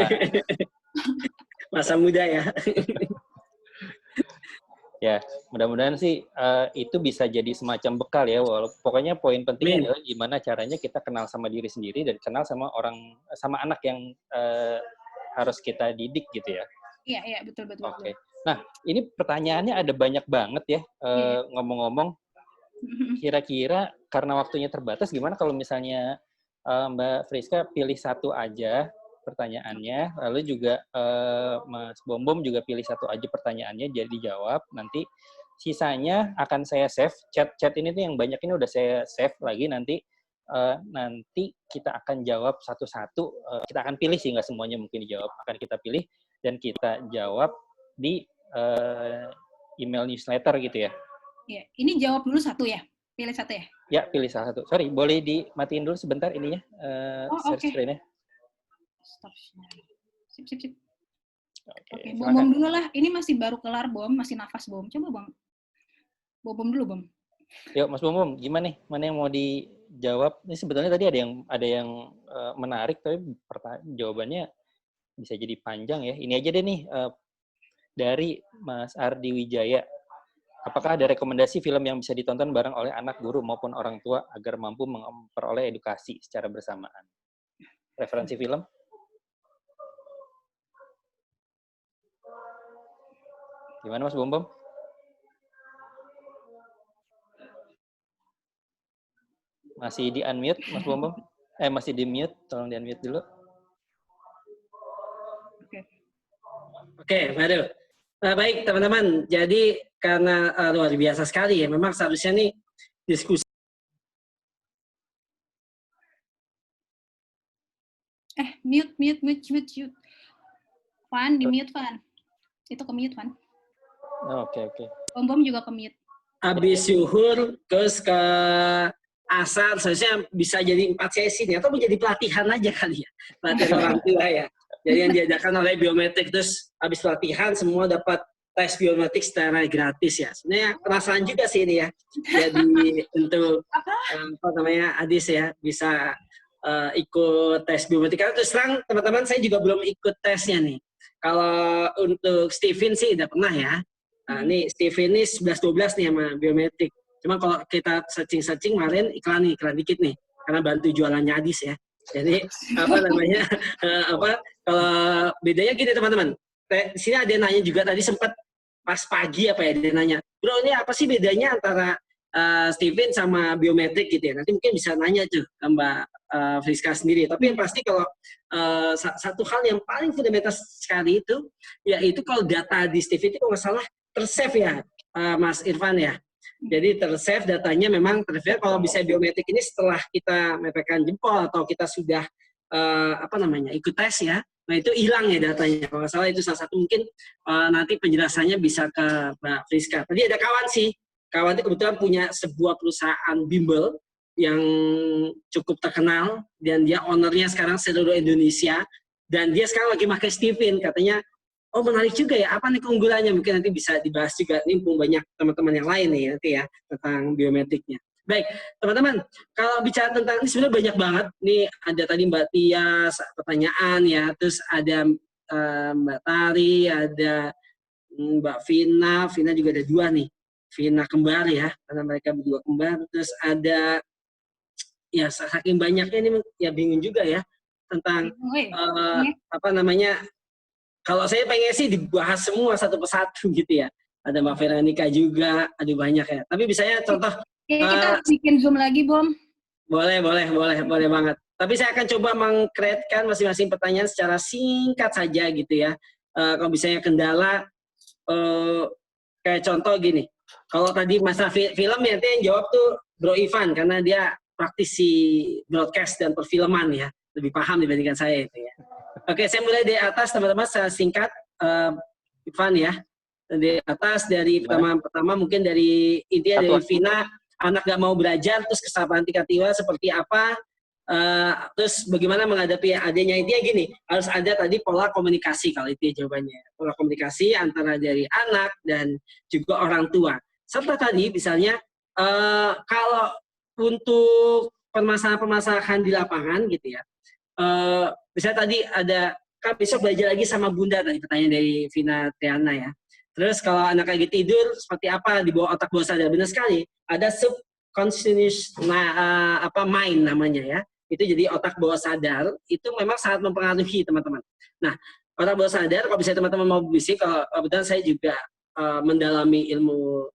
Masa muda ya. Ya, mudah-mudahan sih itu bisa jadi semacam bekal ya. Pokoknya poin pentingnya adalah gimana caranya kita kenal sama diri sendiri dan kenal sama anak yang harus kita didik gitu ya. Iya, betul. Oke. Nah, ini pertanyaannya ada banyak banget ya. Ngomong-ngomong, kira-kira karena waktunya terbatas, gimana kalau misalnya Mbak Friska pilih satu aja pertanyaannya, lalu juga Mas Bom juga pilih satu aja pertanyaannya, jadi dijawab. Nanti sisanya akan saya save. Chat ini tuh yang banyak ini udah saya save lagi. Nanti kita akan jawab satu-satu. Kita akan pilih sih, nggak semuanya mungkin dijawab. Akan kita pilih dan kita jawab di email newsletter gitu ya. Iya, ini jawab dulu satu ya. Pilih satu ya. Ya, pilih salah satu. Sorry, boleh dimatiin dulu sebentar ininya. Share screen-nya. Stop. Sip. Oke, Bom dulu lah. Ini masih baru kelar, Bom. Masih nafas, Bom. Coba, Bom. Bom dulu, Bom. Yuk, Mas Bom, gimana nih? Mana yang mau dijawab? Ini sebetulnya tadi ada yang menarik, tapi jawabannya bisa jadi panjang ya. Ini aja deh nih, dari Mas Ardi Wijaya. Apakah ada rekomendasi film yang bisa ditonton bareng oleh anak, guru, maupun orang tua agar mampu memperoleh edukasi secara bersamaan? Referensi film? Gimana Mas Bom? Masih di unmute, Mas Bom Bom? Masih di mute, tolong di unmute dulu. Oke, baru. Baik teman-teman, jadi karena luar biasa sekali ya, memang seharusnya nih diskusi. Mute. Van, di mute Van. Itu ke mute Van. Oke. Bom juga ke mute. Habis zuhur, terus ke asar, seharusnya bisa jadi 4 sesi nih, atau menjadi pelatihan aja kali ya, pelatihan orang tua ya. Jadi yang diadakan oleh biometrik, terus habis pelatihan semua dapat tes biometrik secara gratis ya. Sebenarnya penasaran juga sih ini ya. Jadi untuk apa namanya Adis ya bisa ikut tes biometrik. Karena terus terang teman-teman saya juga belum ikut tesnya nih. Kalau untuk Steven sih udah pernah ya. Nah, ini Steven ini 11-12 nih sama biometrik. Cuma kalau kita searching kemarin iklan dikit nih, karena bantu jualannya Adis ya. Jadi apa namanya kalau bedanya gini teman-teman. Di sini ada yang nanya juga tadi sempat pas pagi apa ya dia nanya, bro ini apa sih bedanya antara Steven sama biometrik gitu ya. Nanti mungkin bisa nanya tuh ke Mbak Friska sendiri. Tapi yang pasti kalau satu hal yang paling fundamental sekali itu, yaitu kalau data di Steven itu kalau nggak salah tersave ya, Mas Irfan ya. Jadi tersave datanya memang tersave. Kalau bisa biometrik ini setelah kita mepekkan jempol atau kita sudah ikut tes ya, nah itu hilang ya datanya. Kalau nggak salah itu salah satu mungkin nanti penjelasannya bisa ke Mbak Friska. Tadi ada kawan sih, kawan itu kebetulan punya sebuah perusahaan bimbel yang cukup terkenal dan dia ownernya sekarang seluruh Indonesia dan dia sekarang lagi pakai Steven, katanya oh menarik juga ya, apa nih keunggulannya, mungkin nanti bisa dibahas juga, nimpung banyak teman-teman yang lain nih nanti ya tentang biometriknya. Baik, teman-teman, kalau bicara tentang ini sebenarnya banyak banget. Nih ada tadi Mbak Tias pertanyaan ya, terus ada Mbak Tari, ada Mbak Vina juga ada 2 nih, Vina kembar ya, karena mereka berdua kembar. Terus ada ya saking banyaknya ini ya bingung juga ya tentang kalau saya pengen sih dibahas semua satu persatu gitu ya. Ada Mbak Veronica juga, ada banyak ya. Tapi bisanya contoh. Kita bikin Zoom lagi, Bom. Boleh banget. Tapi saya akan coba mengkreatkan masing-masing pertanyaan secara singkat saja gitu ya. Kalau misalnya kendala, kayak contoh gini. Kalau tadi masalah film ya, yang jawab tuh Bro Ivan, karena dia praktisi broadcast dan perfilman ya. Lebih paham dibandingkan saya itu ya. Oke, saya mulai dari atas teman-teman secara singkat, Ivan ya. Dari atas, dari pertama mungkin dari intinya dari Vina, anak gak mau belajar, terus kesabaran tingkat tiwa seperti apa, terus bagaimana menghadapi adanya. Intinya gini, harus ada tadi pola komunikasi, kalau itu jawabannya. Pola komunikasi antara dari anak dan juga orang tua. Serta tadi misalnya, kalau untuk permasalahan-permasalahan di lapangan gitu ya, misalnya tadi ada, kan besok belajar lagi sama Bunda tadi pertanyaan dari Vina Triana ya. Terus kalau anak lagi tidur seperti apa di bawah otak bawah sadar, benar sekali. Ada subconscious mind namanya ya. Itu jadi otak bawah sadar itu memang sangat mempengaruhi teman-teman. Nah, otak bawah sadar kalau bisa teman-teman mau bisik, kalau kebetulan saya juga mendalami ilmu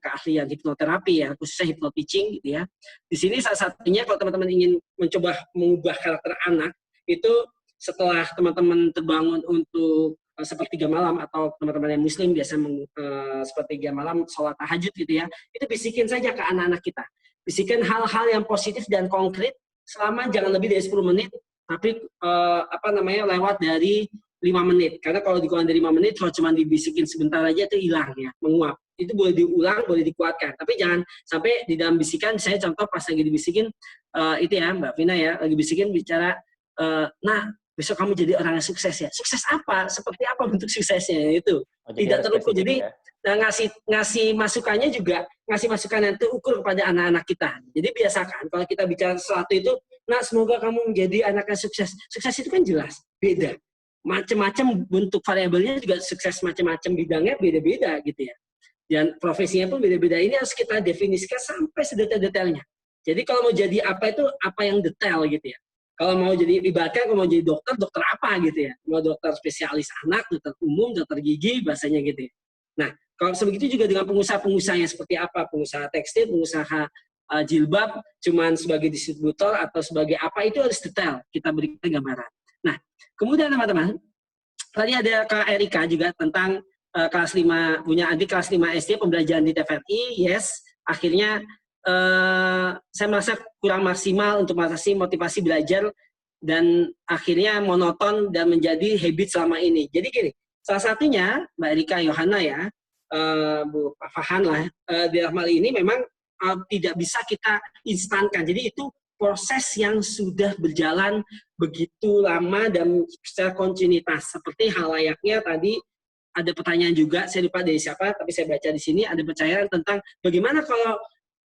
keahlian hipnoterapi ya, khususnya hypnoteaching gitu ya. Di sini salah satunya kalau teman-teman ingin mencoba mengubah karakter anak, itu setelah teman-teman terbangun untuk sepertiga malam, atau teman-teman yang muslim biasa sepertiga malam sholat tahajud gitu ya, itu bisikin saja ke anak-anak kita. Bisikin hal-hal yang positif dan konkret selama jangan lebih dari 10 menit, tapi lewat dari 5 menit. Karena kalau dikurang dari 5 menit, kalau cuma dibisikin sebentar aja itu hilang ya, menguap. Itu boleh diulang, boleh dikuatkan. Tapi jangan sampai di dalam bisikan, saya contoh pas lagi dibisikin, itu ya Mbak Vina ya, lagi bisikin bicara, nah besok kamu jadi orang yang sukses ya. Sukses apa? Seperti apa bentuk suksesnya? Itu tidak terukur. Jadi ya? ngasih masukannya juga, ngasih masukan yang terukur kepada anak-anak kita. Jadi biasakan kalau kita bicara sesuatu itu, nah semoga kamu menjadi anak yang sukses. Sukses itu kan jelas, beda. Macam-macam bentuk variabelnya juga, sukses macam-macam bidangnya beda-beda gitu ya. Dan profesinya pun beda-beda. Ini harus kita definisikan sampai sedetail-detailnya. Jadi kalau mau jadi apa itu apa yang detail gitu ya. Kalau mau jadi ibaratkan, kalau mau jadi dokter, dokter apa gitu ya. Mau dokter spesialis anak, dokter umum, dokter gigi, bahasanya gitu ya. Nah, kalau sebegitu juga dengan pengusaha-pengusaha yang seperti apa, pengusaha tekstil, pengusaha jilbab cuman sebagai distributor atau sebagai apa, itu harus detail kita berikan gambaran. Nah, kemudian teman-teman, tadi ada Kak Erika juga tentang kelas 5, punya adik kelas 5 SD pembelajaran di TVRI. Yes, akhirnya saya merasa kurang maksimal untuk mengatasi motivasi belajar dan akhirnya monoton dan menjadi habit selama ini. Jadi gini, salah satunya Mbak Erika Yohana ya, Bu Fahan lah, dalam hal ini memang tidak bisa kita instankan. Jadi itu proses yang sudah berjalan begitu lama dan secara kontinuitas. Seperti hal layaknya tadi ada pertanyaan juga, saya lupa dari siapa, tapi saya baca di sini ada percayaan tentang bagaimana kalau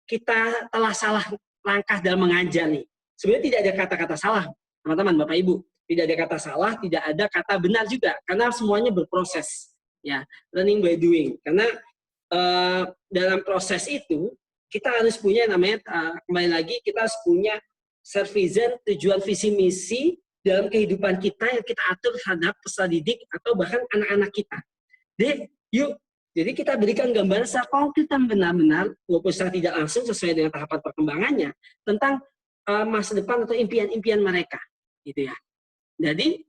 kita telah salah langkah dalam mengajar nih. Sebenarnya tidak ada kata-kata salah, teman-teman, Bapak Ibu. Tidak ada kata salah, tidak ada kata benar juga, karena semuanya berproses. Ya, learning by doing. Karena dalam proses itu kita harus punya namanya kembali lagi kita harus punya self vision, tujuan visi misi dalam kehidupan kita yang kita atur terhadap peserta didik atau bahkan anak-anak kita. Jadi kita berikan gambaran secara konkret dan benar-benar walaupun secara tidak langsung sesuai dengan tahapan perkembangannya tentang masa depan atau impian-impian mereka, gitu ya. Jadi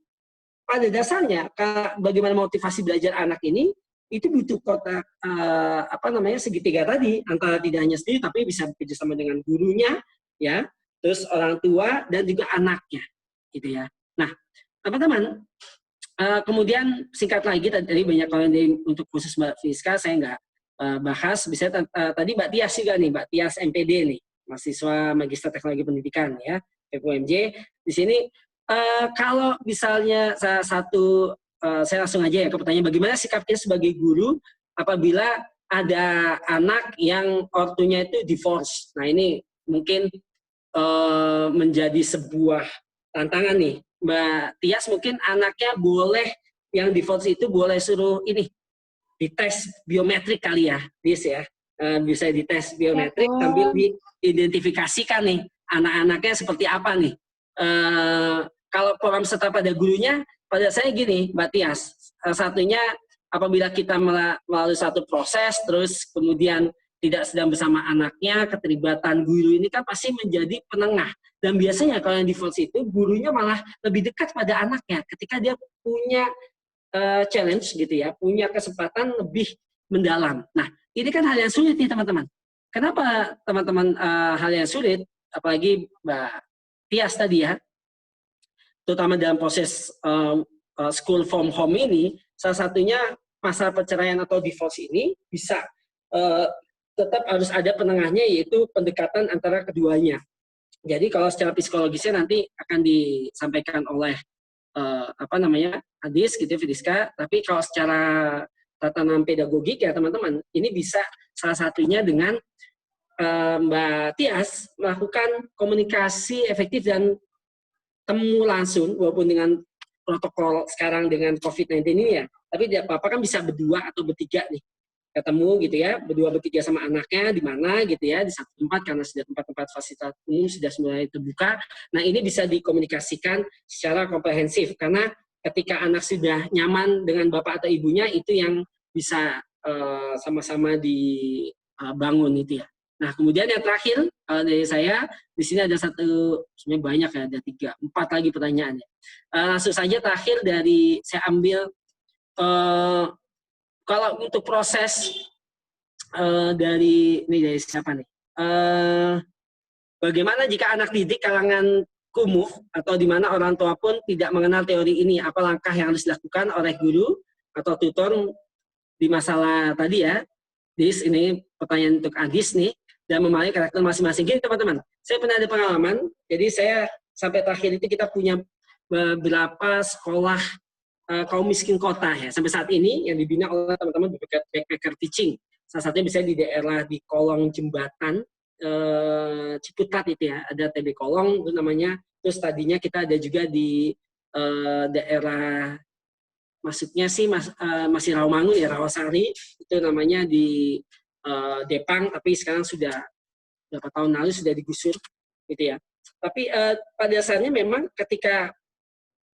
pada dasarnya bagaimana motivasi belajar anak ini itu butuh kotak segitiga tadi, antara tidak hanya sendiri tapi bisa bekerjasama dengan gurunya ya, terus orang tua dan juga anaknya, gitu ya. Nah, teman-teman, kemudian singkat lagi tadi banyak kalau untuk khusus Mbak Fiska saya nggak bahas, bisa tadi Mbak Tias juga nih, Mbak Tias MPD nih, mahasiswa Magister Teknologi Pendidikan ya, FUMJ. Di sini kalau misalnya salah satu saya langsung aja ya ke pertanyaan, bagaimana sikap kita sebagai guru apabila ada anak yang ortunya itu divorce. Nah ini mungkin menjadi sebuah tantangan nih. Mbak Tias, mungkin anaknya boleh yang divorce itu boleh suruh ini dites biometrik kali ya, Tias ya. Bisa dites biometrik sambil diidentifikasikan nih anak-anaknya seperti apa nih. Kalau program serta pada gurunya, pada saya gini, Mbak Tias, satunya apabila kita melalui satu proses, terus kemudian tidak sedang bersama anaknya, keterlibatan guru ini kan pasti menjadi penengah. Dan biasanya kalau yang divorce itu, gurunya malah lebih dekat pada anaknya ketika dia punya challenge gitu ya, punya kesempatan lebih mendalam. Nah, ini kan hal yang sulit nih teman-teman. Kenapa teman-teman hal yang sulit, apalagi Mbak Tias tadi ya, terutama dalam proses school from home ini, salah satunya masalah perceraian atau divorce ini bisa tetap harus ada penengahnya, yaitu pendekatan antara keduanya. Jadi kalau secara psikologisnya nanti akan disampaikan oleh Adis gitu, Fidiska. Tapi kalau secara tatanan pedagogik ya teman-teman, ini bisa salah satunya dengan Mbak Tias melakukan komunikasi efektif dan temu langsung, walaupun dengan protokol sekarang dengan COVID-19 ini ya, tapi tidak apa-apa kan bisa berdua atau bertiga nih, ketemu gitu ya, berdua bertiga sama anaknya di mana gitu ya, di satu tempat karena sudah tempat-tempat fasilitas umum sudah mulai terbuka. Nah ini bisa dikomunikasikan secara komprehensif, karena ketika anak sudah nyaman dengan bapak atau ibunya, itu yang bisa sama-sama dibangun itu ya. Nah, kemudian yang terakhir dari saya, di sini ada satu, sebenarnya banyak ya, ada 4 lagi pertanyaannya. Langsung saja terakhir dari saya ambil, kalau untuk proses dari siapa nih? Bagaimana jika anak didik kalangan kumuh atau di mana orang tua pun tidak mengenal teori ini? Apa langkah yang harus dilakukan oleh guru atau tutor di masalah tadi ya? Ini pertanyaan untuk Adis nih, dan memahami karakter masing-masing. Gini teman-teman, saya pernah ada pengalaman, jadi saya sampai terakhir itu kita punya beberapa sekolah kaum miskin kota ya, sampai saat ini yang dibina oleh teman-teman backpacker teaching. Salah satunya bisa di daerah di kolong jembatan Ciputat itu ya, ada TB Kolong itu namanya. Terus tadinya kita ada juga di daerah, maksudnya sih masih Rawamangun ya, Rawasari, itu namanya di Depang, tapi sekarang sudah beberapa tahun lalu sudah digusur gitu ya. Tapi pada dasarnya memang ketika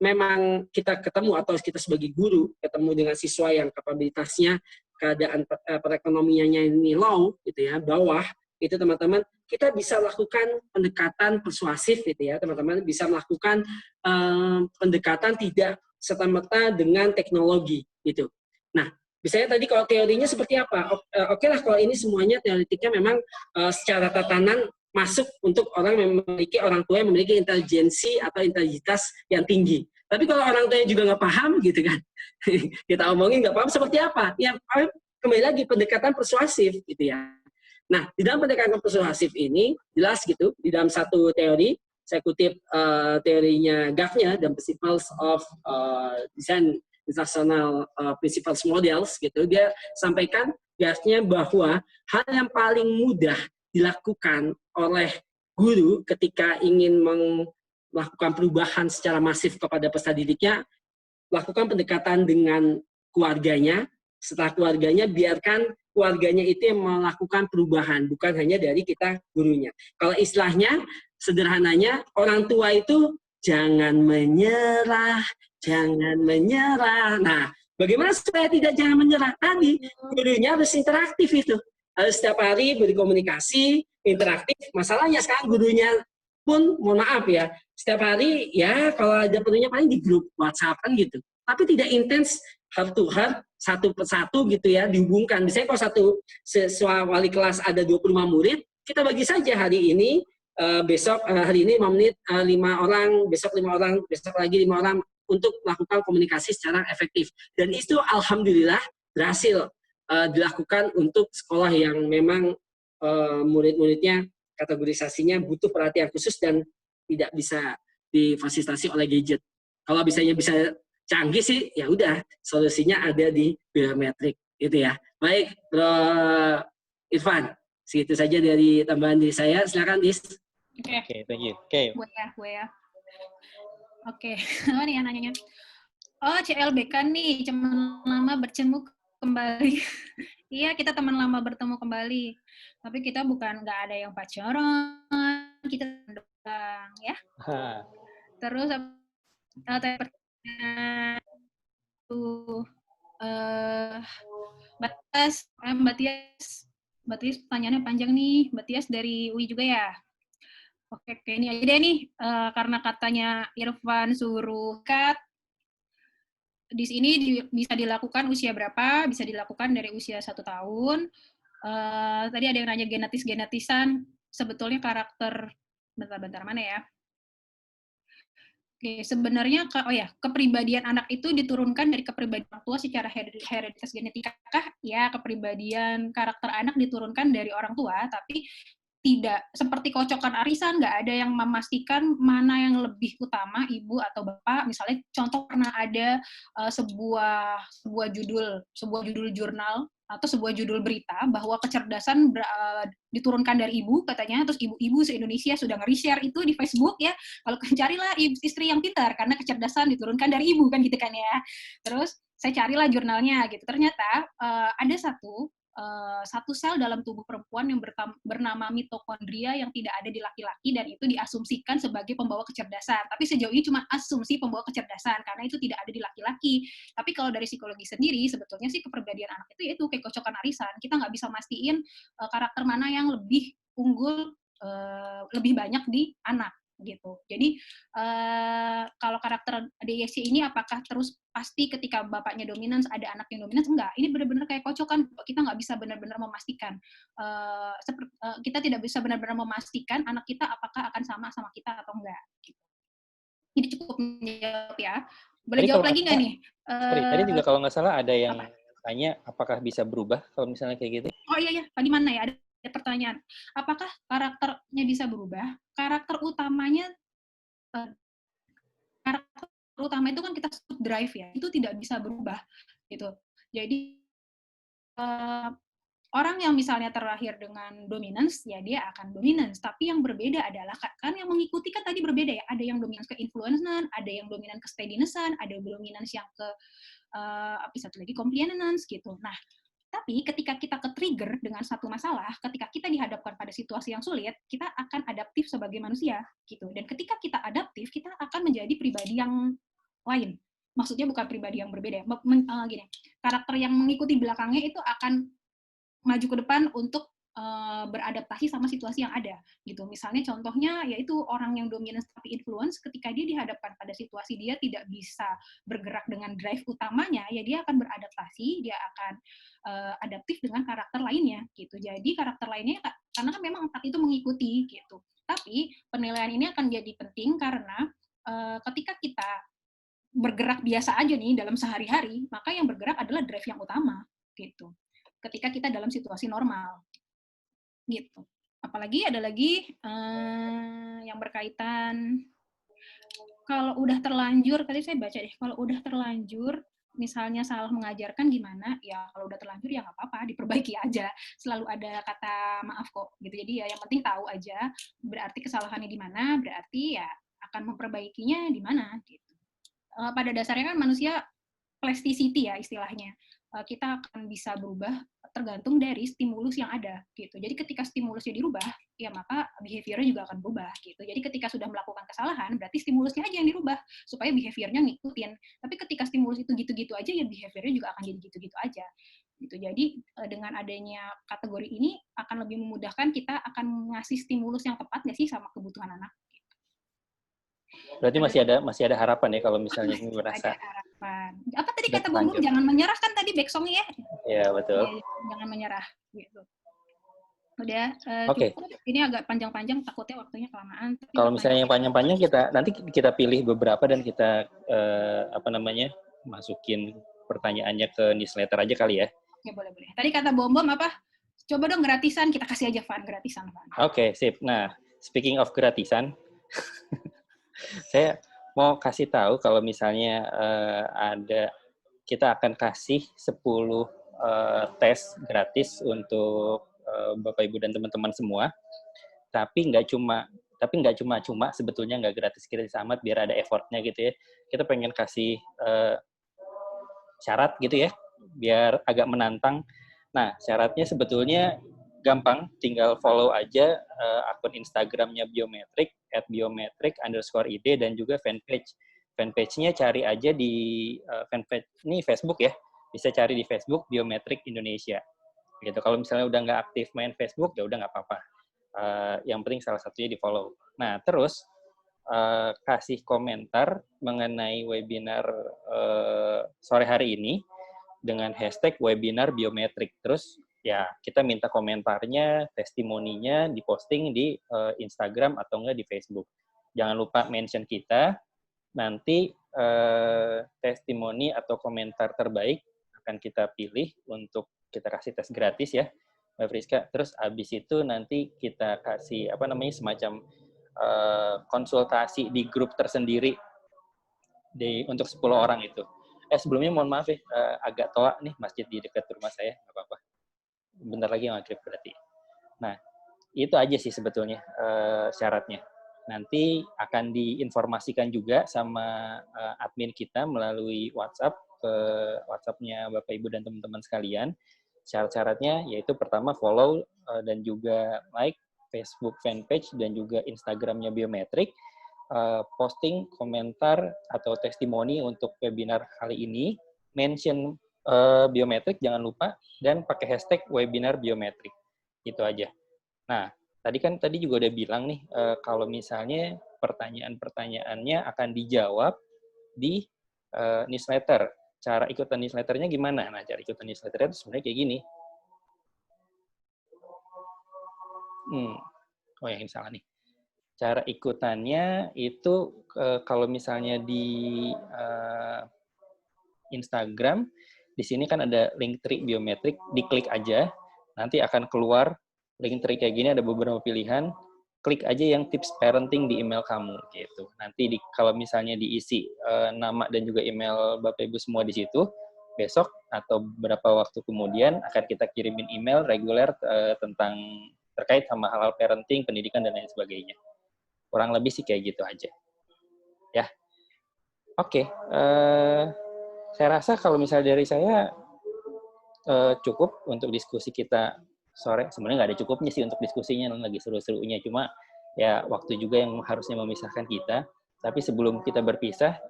memang kita ketemu atau kita sebagai guru ketemu dengan siswa yang kapabilitasnya, keadaan perekonomiannya ini low gitu ya, bawah, itu teman-teman, kita bisa lakukan pendekatan persuasif gitu ya, teman-teman bisa melakukan pendekatan tidak serta-merta dengan teknologi gitu. Nah, misalnya tadi kalau teorinya seperti apa? Oke lah kalau ini semuanya teoritiknya memang secara tatanan masuk untuk orang yang memiliki orang tua yang memiliki intelijensi atau intelijitas yang tinggi. Tapi kalau orang tuanya juga nggak paham gitu kan, kita omongin nggak paham seperti apa? Ya kembali lagi pendekatan persuasif gitu ya. Nah, di dalam pendekatan persuasif ini jelas gitu di dalam satu teori, saya kutip teorinya Gafnya, The Principles of Design International Principles Models gitu, dia sampaikan Gafnya bahwa hal yang paling mudah dilakukan oleh guru ketika ingin melakukan perubahan secara masif kepada peserta didiknya, lakukan pendekatan dengan keluarganya. Setelah keluarganya, biarkan keluarganya itu yang melakukan perubahan, bukan hanya dari kita gurunya. Kalau istilahnya, sederhananya, orang tua itu jangan menyerah, jangan menyerah. Nah, bagaimana supaya tidak jangan menyerah? Tadi, gurunya harus interaktif itu. Harus setiap hari berkomunikasi, interaktif. Masalahnya sekarang gurunya pun, mohon maaf ya, setiap hari ya kalau ada perlunya paling di grup WhatsApp kan gitu. Tapi tidak intens heart to heart, satu persatu gitu ya, dihubungkan. Misalnya kalau satu siswa wali kelas ada 25 murid, kita bagi saja hari ini, besok hari ini 5 menit 5 orang, besok 5 orang, besok lagi 5 orang untuk melakukan komunikasi secara efektif. Dan itu alhamdulillah berhasil dilakukan untuk sekolah yang memang murid-muridnya kategorisasinya butuh perhatian khusus dan tidak bisa difasilitasi oleh gadget. Kalau bisa canggih sih, ya udah solusinya ada di biometrik gitu ya. Baik, Bro Irfan, segitu saja dari tambahan dari saya. Silakan, Dis. Oke, thank you. Oke. Gue ya. Oke, apa nih ya nanyanya? Oh, CLBK nih, teman lama bertemu kembali. Iya, kita teman lama bertemu kembali. Tapi kita nggak ada yang pacaran, kita doang, ya. Terus Mbak Tias pertanyaannya panjang nih. Mbak Tias dari UI juga ya? Oke, ini aja deh nih, karena katanya Irfan suruh cut, di sini bisa dilakukan usia berapa? Bisa dilakukan dari usia 1 tahun. Tadi ada yang nanya genetisan, sebetulnya karakter, bentar mana ya? Oke, sebenarnya kepribadian anak itu diturunkan dari kepribadian orang tua secara hereditas genetika kah? Ya, kepribadian karakter anak diturunkan dari orang tua, tapi tidak seperti kocokan arisan, nggak ada yang memastikan mana yang lebih utama, ibu atau bapak. Misalnya contoh pernah ada sebuah judul jurnal atau sebuah judul berita bahwa kecerdasan diturunkan dari ibu katanya, terus ibu-ibu se-Indonesia sudah nge-share itu di Facebook ya. Kalau carilah istri yang pintar karena kecerdasan diturunkan dari ibu kan gitu kan ya. Terus saya carilah jurnalnya gitu. Ternyata ada satu sel dalam tubuh perempuan yang bernama mitokondria yang tidak ada di laki-laki dan itu diasumsikan sebagai pembawa kecerdasan. Tapi sejauh ini cuma asumsi pembawa kecerdasan karena itu tidak ada di laki-laki. Tapi kalau dari psikologi sendiri sebetulnya sih kepribadian anak itu yaitu kayak kocokan arisan. Kita nggak bisa mastiin karakter mana yang lebih unggul, lebih banyak di anak gitu. Jadi kalau karakter DISC ini apakah terus pasti ketika bapaknya dominan ada anak yang dominan? Enggak. Ini benar-benar kayak kocokan. Kita nggak bisa benar-benar memastikan. Kita tidak bisa benar-benar memastikan anak kita apakah akan sama kita atau enggak. Gitu. Jadi cukup menjawab ya. Boleh jawab lagi nggak nih? Tadi juga kalau nggak salah ada yang tanya apakah bisa berubah kalau misalnya kayak gitu? Oh iya. Tadi mana ya? Ada pertanyaan. Apakah karakternya bisa berubah? Karakter utamanya itu kan kita sebut drive ya, itu tidak bisa berubah gitu. Jadi orang yang misalnya terlahir dengan dominance ya dia akan dominance, tapi yang berbeda adalah kan yang mengikuti kan tadi berbeda ya, ada yang dominance ke influence-an, ada yang dominan ke steadiness-an, ada dominance yang ke satu lagi compliance gitu. Nah, tapi ketika kita ke-trigger dengan satu masalah, ketika kita dihadapkan pada situasi yang sulit, kita akan adaptif sebagai manusia, gitu. Dan ketika kita adaptif, kita akan menjadi pribadi yang lain. Maksudnya bukan pribadi yang berbeda. Gini, karakter yang mengikuti belakangnya itu akan maju ke depan untuk beradaptasi sama situasi yang ada gitu. Misalnya contohnya yaitu orang yang dominance tapi influence, ketika dia dihadapkan pada situasi dia tidak bisa bergerak dengan drive utamanya, ya dia akan beradaptasi, dia akan adaptif dengan karakter lainnya gitu. Jadi karakter lainnya karena kan memang empat itu mengikuti gitu. Tapi penilaian ini akan jadi penting karena ketika kita bergerak biasa aja nih dalam sehari-hari, maka yang bergerak adalah drive yang utama gitu. Ketika kita dalam situasi normal gitu. Apalagi ada lagi yang berkaitan kalau udah terlanjur, tadi saya baca deh, kalau udah terlanjur misalnya salah mengajarkan gimana, ya kalau udah terlanjur ya nggak apa-apa, diperbaiki aja. Selalu ada kata maaf kok, gitu. Jadi ya yang penting tahu aja, berarti kesalahannya di mana, berarti ya akan memperbaikinya di mana, gitu. Pada dasarnya kan manusia plasticity ya istilahnya. Kita akan bisa berubah tergantung dari stimulus yang ada gitu. Jadi ketika stimulusnya dirubah, ya maka behavior-nya juga akan berubah gitu. Jadi ketika sudah melakukan kesalahan, berarti stimulusnya aja yang dirubah supaya behavior-nya ngikutin. Tapi ketika stimulus itu gitu-gitu aja, ya behavior-nya juga akan jadi gitu-gitu aja. Gitu. Jadi dengan adanya kategori ini akan lebih memudahkan kita akan ngasih stimulus yang tepat nggak sih sama kebutuhan anak. Berarti masih ada harapan ya kalau misalnya ini merasa ada harapan. Apa tadi kata Bung Bung, jangan menyerah kan tadi back song-nya ya? Iya, betul. Ya, jangan menyerah gitu. Udah, Oke. Ini agak panjang-panjang, takutnya waktunya kelamaan. Tapi kalau misalnya yang panjang-panjang nanti kita pilih beberapa dan kita masukin pertanyaannya ke newsletter aja kali ya. Ya boleh. Tadi kata Bom apa? Coba dong gratisan, kita kasih aja Van, gratisan Van. Oke, sip. Nah, speaking of gratisan, saya mau kasih tahu kalau misalnya kita akan kasih 10 tes gratis untuk Bapak Ibu dan teman-teman semua. Tapi nggak cuma sebetulnya nggak gratis amat biar ada effortnya gitu ya. Kita pengen kasih syarat gitu ya, biar agak menantang. Nah, syaratnya sebetulnya gampang, tinggal follow aja akun Instagramnya Biometrik @biometrik_id dan juga fanpage. Fanpage-nya cari aja di fanpage ini Facebook ya, bisa cari di Facebook Biometrik Indonesia. Gitu. Kalau misalnya udah nggak aktif main Facebook, ya udah nggak apa-apa. Yang penting salah satunya di follow. Nah, terus kasih komentar mengenai webinar sore hari ini dengan hashtag webinar biometrik. Terus ya kita minta komentarnya, testimoninya diposting di Instagram atau enggak di Facebook. Jangan lupa mention kita. Nanti testimoni atau komentar terbaik akan kita pilih untuk kita kasih tes gratis ya, Mbak Friska. Terus abis itu nanti kita kasih semacam konsultasi di grup tersendiri untuk 10 orang itu. Sebelumnya mohon maaf ya, agak toa nih masjid di dekat rumah saya, nggak apa-apa. Bentar lagi maghrib berarti. Nah, itu aja sih sebetulnya syaratnya. Nanti akan diinformasikan juga sama admin kita melalui WhatsApp ke WhatsApp-nya Bapak Ibu dan teman-teman sekalian. Syarat-syaratnya yaitu pertama follow dan juga like Facebook fanpage dan juga Instagramnya Biometrik, posting komentar atau testimoni untuk webinar kali ini, mention Biometrik jangan lupa, dan pakai hashtag webinar Biometrik. Itu aja. Nah, tadi juga udah bilang nih, kalau misalnya pertanyaan-pertanyaannya akan dijawab di newsletter. Cara ikutan newsletternya gimana? Nah, cara ikutan newsletternya itu sebenarnya kayak gini. Oh ya, ini salah nih. Cara ikutannya itu kalau misalnya di Instagram, di sini kan ada link tree biometrik, diklik aja, nanti akan keluar link tree kayak gini, ada beberapa pilihan, klik aja yang tips parenting di email kamu gitu. Nanti kalau misalnya diisi nama dan juga email Bapak Ibu semua di situ, besok atau beberapa waktu kemudian akan kita kirimin email reguler tentang terkait sama hal-hal parenting, pendidikan, dan lain sebagainya. Kurang lebih sih kayak gitu aja. Ya. Oke. Saya rasa kalau misalnya dari saya cukup untuk diskusi kita sore. Sebenarnya nggak ada cukupnya sih untuk diskusinya, lagi seru-serunya. Cuma ya waktu juga yang harusnya memisahkan kita. Tapi sebelum kita berpisah,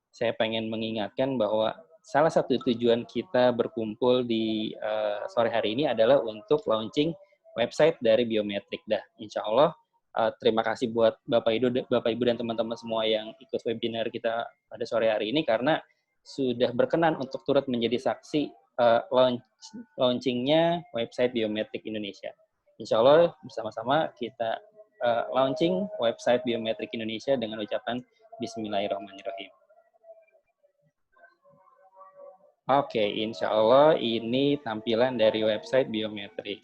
saya pengen mengingatkan bahwa salah satu tujuan kita berkumpul di sore hari ini adalah untuk launching website dari Biometrik. Dah, insya Allah terima kasih buat Bapak Ibu dan teman-teman semua yang ikut webinar kita pada sore hari ini karena sudah berkenan untuk turut menjadi saksi launchingnya website Biometrik Indonesia. Insya Allah bersama-sama kita launching website Biometrik Indonesia dengan ucapan Bismillahirrahmanirrahim. Oke, insya Allah ini tampilan dari website Biometrik.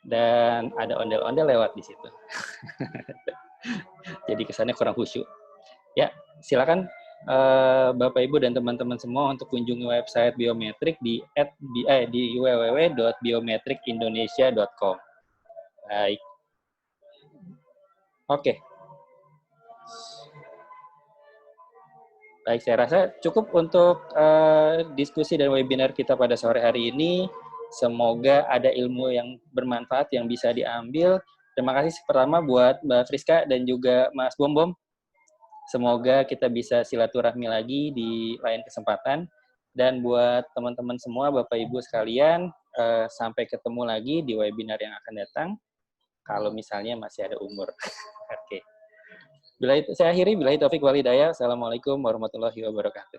Dan ada ondel-ondel lewat di situ. Jadi kesannya kurang khusyuk. Ya, silakan Bapak Ibu dan teman-teman semua untuk kunjungi website Biometrik di www.biometrikindonesia.com. Baik. Oke. Baik, saya rasa cukup untuk diskusi dan webinar kita pada sore hari ini. Semoga ada ilmu yang bermanfaat yang bisa diambil. Terima kasih pertama buat Mbak Friska dan juga Mas Bom Bom. Semoga kita bisa silaturahmi lagi di lain kesempatan. Dan buat teman-teman semua, Bapak Ibu sekalian, sampai ketemu lagi di webinar yang akan datang. Kalau misalnya masih ada umur. Oke. Saya akhiri, billahi taufiq wal hidayah. Assalamualaikum warahmatullahi wabarakatuh.